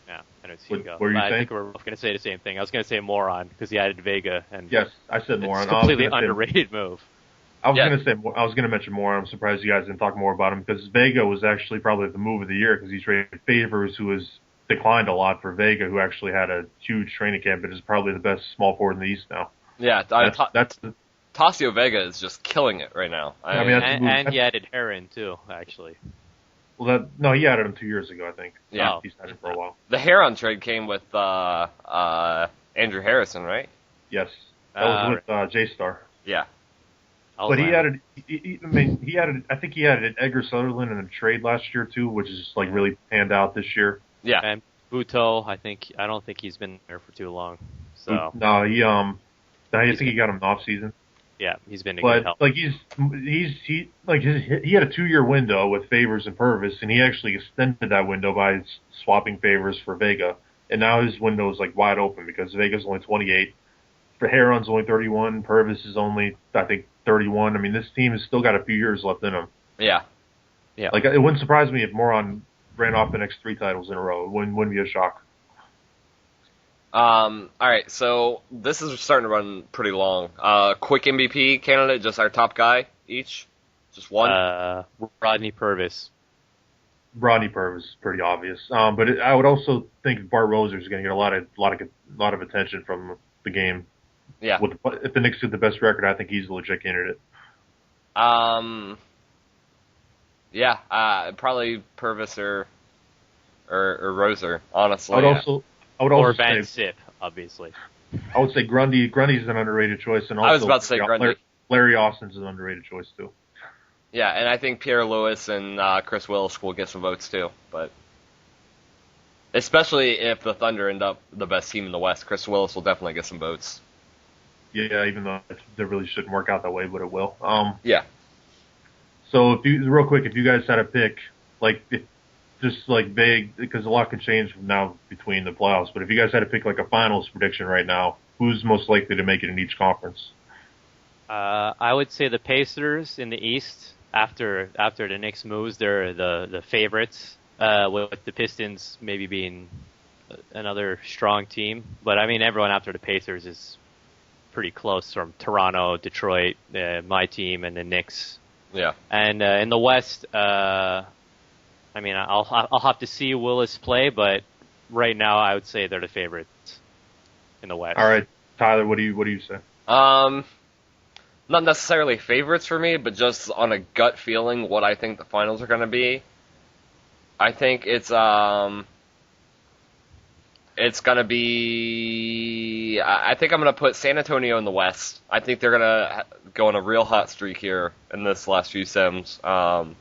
Speaker 1: Yeah, I don't see you go.
Speaker 3: I
Speaker 1: think we're both going to say the same thing. I was going to say Moron because he added Vega, and
Speaker 3: yes, I said Moron.
Speaker 1: It's a completely underrated move.
Speaker 3: I was going to mention Moron. I'm surprised you guys didn't talk more about him because Vega was actually probably the move of the year because he traded Favors, who has declined a lot, for Vega, who actually had a huge training camp and is probably the best small forward in the East now.
Speaker 2: Yeah, Tasio Vega is just killing it right now.
Speaker 1: And he added Heron too, actually.
Speaker 3: Well, he added him 2 years ago, I think.
Speaker 2: Yeah,
Speaker 3: he's had him for a while.
Speaker 2: The Heron trade came with Andrew Harrison, right?
Speaker 3: Yes, that was with J-Star.
Speaker 2: Yeah.
Speaker 3: But he added. I think he added Edgar Sutherland in a trade last year too, which is just like really panned out this year.
Speaker 2: Yeah.
Speaker 1: Buto, I don't think he's been there for too long. So
Speaker 3: No, I think he got him in the off season.
Speaker 1: yeah, he's been a good help.
Speaker 3: Like he had a 2-year window with Favors and Purvis, and he actually extended that window by swapping Favors for Vega, and now his window is like wide open because Vega's only 28, for Heron's only 31, Purvis is only I think 31. I mean, this team has still got a few years left in them.
Speaker 2: Yeah.
Speaker 3: Like it wouldn't surprise me if Moron ran off the next 3 titles in a row. It wouldn't be a shock.
Speaker 2: All right, so this is starting to run pretty long. Quick MVP candidate, just our top guy each, just one.
Speaker 1: Rodney Purvis.
Speaker 3: Rodney Purvis is pretty obvious. But I would also think Bart Roser is going to get a lot of attention from the game.
Speaker 2: Yeah.
Speaker 3: If the Knicks get the best record, I think he's a legit candidate.
Speaker 2: Yeah, probably Purvis or Roser, honestly.
Speaker 3: I would
Speaker 1: Or
Speaker 3: also
Speaker 1: Van
Speaker 3: say,
Speaker 1: Sip, obviously.
Speaker 3: I would say Grundy's an underrated choice, and also
Speaker 2: I was about to say Grundy.
Speaker 3: Larry Austin's an underrated choice too.
Speaker 2: Yeah, and I think Pierre Lewis and Chris Willis will get some votes too, but especially if the Thunder end up the best team in the West, Chris Willis will definitely get some votes.
Speaker 3: Yeah, even though it really shouldn't work out that way, but it will.
Speaker 2: Yeah.
Speaker 3: So real quick, if you guys had a pick, just like vague, because a lot can change from now between the playoffs, but if you guys had to pick like a finals prediction right now, who's most likely to make it in each conference?
Speaker 1: I would say the Pacers in the East. After the Knicks moves, they're the favorites. With the Pistons maybe being another strong team, but I mean everyone after the Pacers is pretty close, from Toronto, Detroit, my team, and the Knicks.
Speaker 2: Yeah.
Speaker 1: And in the West, I mean, I'll have to see Willis play, but right now I would say they're the favorites in the West.
Speaker 3: All right, Tyler, what do you say?
Speaker 2: Not necessarily favorites for me, but just on a gut feeling what I think the finals are going to be. I think it's going to be. I think I'm going to put San Antonio in the West. I think they're going to go on a real hot streak here in this last few sims. And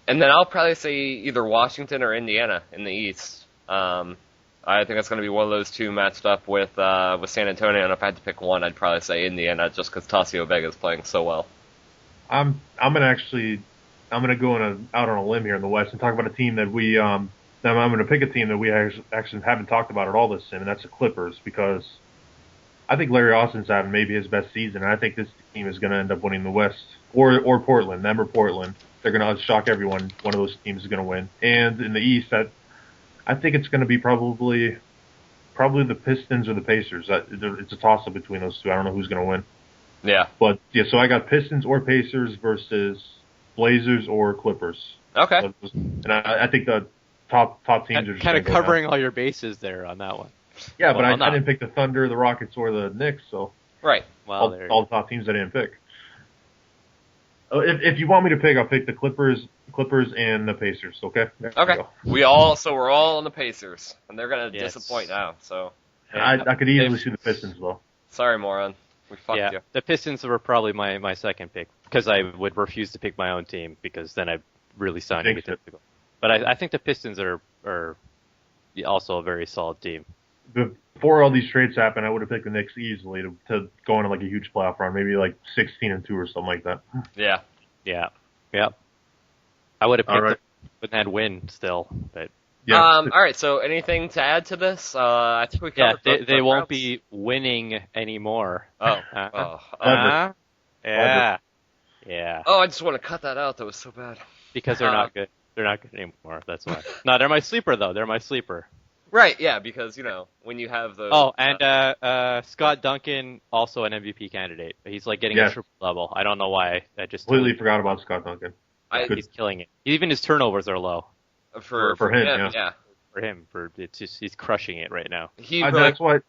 Speaker 2: then I'll probably say either Washington or Indiana in the East. I think it's going to be one of those two matched up with San Antonio, and if I had to pick one, I'd probably say Indiana, just because Tassio Vega is playing so well.
Speaker 3: I'm gonna go out on a limb here in the West and talk about a team that I'm gonna pick a team that we actually haven't talked about at all this season, and that's the Clippers, because I think Larry Austin's having maybe his best season, and I think this team is gonna end up winning the West or Portland. Them or Portland. They're gonna shock everyone. One of those teams is gonna win. And in the East, I think it's going to be probably the Pistons or the Pacers. It's a toss-up between those two. I don't know who's going to win.
Speaker 2: Yeah.
Speaker 3: But, yeah, so I got Pistons or Pacers versus Blazers or Clippers.
Speaker 2: Okay.
Speaker 3: And I think the top teams are just
Speaker 1: kind of covering all your bases there on that one.
Speaker 3: Yeah, but I didn't pick the Thunder, the Rockets, or the Knicks, so
Speaker 2: right.
Speaker 3: Well, all the top teams I didn't pick. If you want me to pick, I'll pick the Clippers and the Pacers. Okay.
Speaker 2: Okay. We're all on the Pacers, and they're gonna disappoint now. So.
Speaker 3: I could easily see the Pistons though.
Speaker 2: Sorry, moron. We fucked you.
Speaker 1: The Pistons were probably my second pick, because I would refuse to pick my own team, because then I'd really sound egotistical. But I think the Pistons are also a very solid team.
Speaker 3: Before all these trades happened, I would have picked the Knicks easily to go on like a huge playoff run, maybe like 16-2 or something like that.
Speaker 2: Yeah.
Speaker 1: I would have picked them, but had win still. But
Speaker 2: yeah. All right. So, anything to add to this? I think we covered.
Speaker 1: Yeah, they won't be winning anymore.
Speaker 2: Oh.
Speaker 1: Yeah.
Speaker 2: Oh, I just want to cut that out. That was so bad.
Speaker 1: Because they're not good. They're not good anymore. That's why. No, they're my sleeper though. They're my sleeper.
Speaker 2: Right, yeah, because, when you have those...
Speaker 1: Oh, and Scott Duncan, also an MVP candidate. He's, getting a triple level. I don't know why. I just
Speaker 3: completely forgot about Scott Duncan.
Speaker 1: He's killing it. Even his turnovers are low.
Speaker 2: For him, yeah.
Speaker 1: For him, he's crushing it right now.
Speaker 3: That's why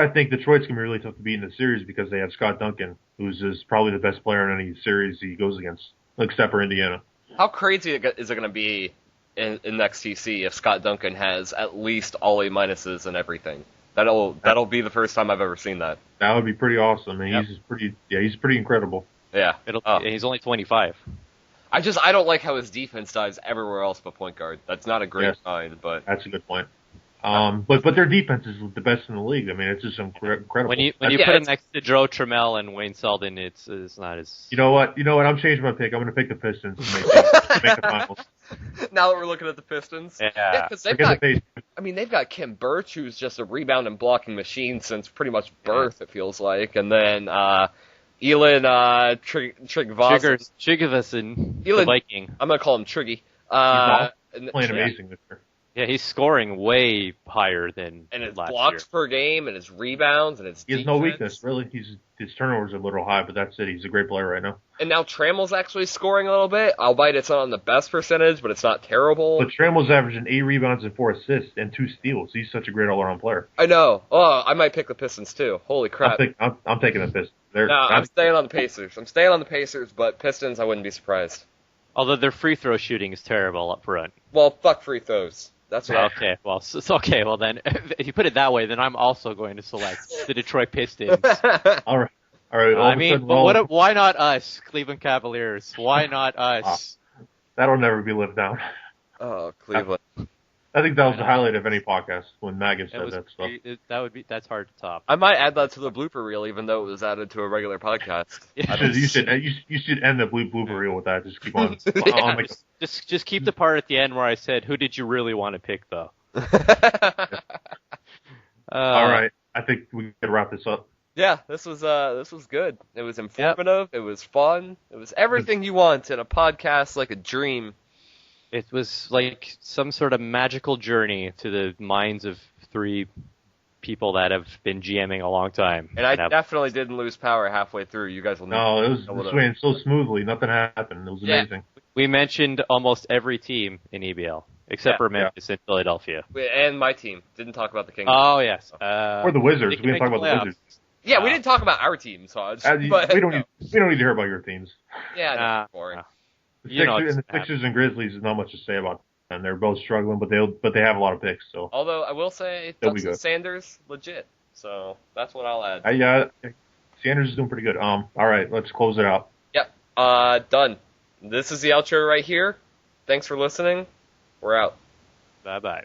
Speaker 3: I think Detroit's going to be really tough to beat in the series, because they have Scott Duncan, who's probably the best player in any series he goes against, except for Indiana.
Speaker 2: How crazy is it going to be in next TC if Scott Duncan has at least all A minuses and everything? That'll be the first time I've ever seen that.
Speaker 3: That would be pretty awesome. I mean, he's pretty incredible.
Speaker 2: Yeah.
Speaker 1: He's only 25.
Speaker 2: I don't like how his defense dives everywhere else but point guard. That's not a great sign, but
Speaker 3: that's a good point. But their defense is the best in the league. I mean, it's just incredible.
Speaker 1: When you put him next to Joe Trammell and Wayne Selden, it's not as.
Speaker 3: You know what? I'm changing my pick. I'm going to pick the Pistons to make the finals.
Speaker 2: Now that we're looking at the Pistons, because they've got Kim Birch, who's just a rebound and blocking machine since pretty much birth. It feels like, and then Elin
Speaker 1: Trigvason, the Viking.
Speaker 2: I'm going to call him Triggy.
Speaker 3: He's playing amazing this year.
Speaker 1: Yeah, he's scoring way higher than
Speaker 2: and his
Speaker 1: last
Speaker 2: blocks
Speaker 1: year.
Speaker 2: per game, and his rebounds, and his
Speaker 3: He has
Speaker 2: defense.
Speaker 3: no weakness, really. His turnovers are a little high, but that's it. He's a great player right now.
Speaker 2: And now Trammell's actually scoring a little bit, albeit it's not on the best percentage, but it's not terrible.
Speaker 3: But Trammell's averaging 8 rebounds and 4 assists and 2 steals. He's such a great all-around player.
Speaker 2: I know. Oh, I might pick the Pistons too. Holy crap!
Speaker 3: I'm taking the Pistons.
Speaker 2: I'm staying on the Pacers. But Pistons, I wouldn't be surprised.
Speaker 1: Although their free throw shooting is terrible up front.
Speaker 2: Well, fuck free throws. That's what
Speaker 1: okay. Well, it's okay. Well, then, if you put it that way, then I'm also going to select the Detroit Pistons.
Speaker 3: All right.
Speaker 1: I mean, but why not us, Cleveland Cavaliers? Why not us?
Speaker 3: That'll never be lived down.
Speaker 2: Oh, Cleveland.
Speaker 3: I think that was the highlight of any podcast when Maggin said that stuff.
Speaker 1: That's hard to top.
Speaker 2: I might add that to the blooper reel, even though it was added to a regular podcast.
Speaker 3: You should end the blooper reel with that. Just keep on.
Speaker 1: Just keep the part at the end where I said, "Who did you really want to pick, though?"
Speaker 3: All right, I think we can wrap this up.
Speaker 2: Yeah, this was good. It was informative. Yep. It was fun. It was everything you want in a podcast, like a dream.
Speaker 1: It was like some sort of magical journey to the minds of 3 people that have been GMing a long time.
Speaker 2: And I definitely didn't lose power halfway through. You guys will know.
Speaker 3: No, it was swinging so smoothly. Nothing happened. It was amazing.
Speaker 1: We mentioned almost every team in EBL, except for Memphis and Philadelphia.
Speaker 2: And my team. Didn't talk about the Kings.
Speaker 1: Oh, yes.
Speaker 3: Or the Wizards. We didn't talk about the Wizards.
Speaker 2: Yeah, we didn't talk about our teams, Hajj.
Speaker 3: We don't need to hear about your teams.
Speaker 2: Yeah, that's boring.
Speaker 3: The Sixers and Grizzlies is not much to say about them. They're both struggling, but they have a lot of picks. So,
Speaker 2: although I will say, Dustin Sanders legit. So that's what I'll add.
Speaker 3: Sanders is doing pretty good. All right, let's close it out.
Speaker 2: Yep. Done. This is the outro right here. Thanks for listening. We're out.
Speaker 1: Bye bye.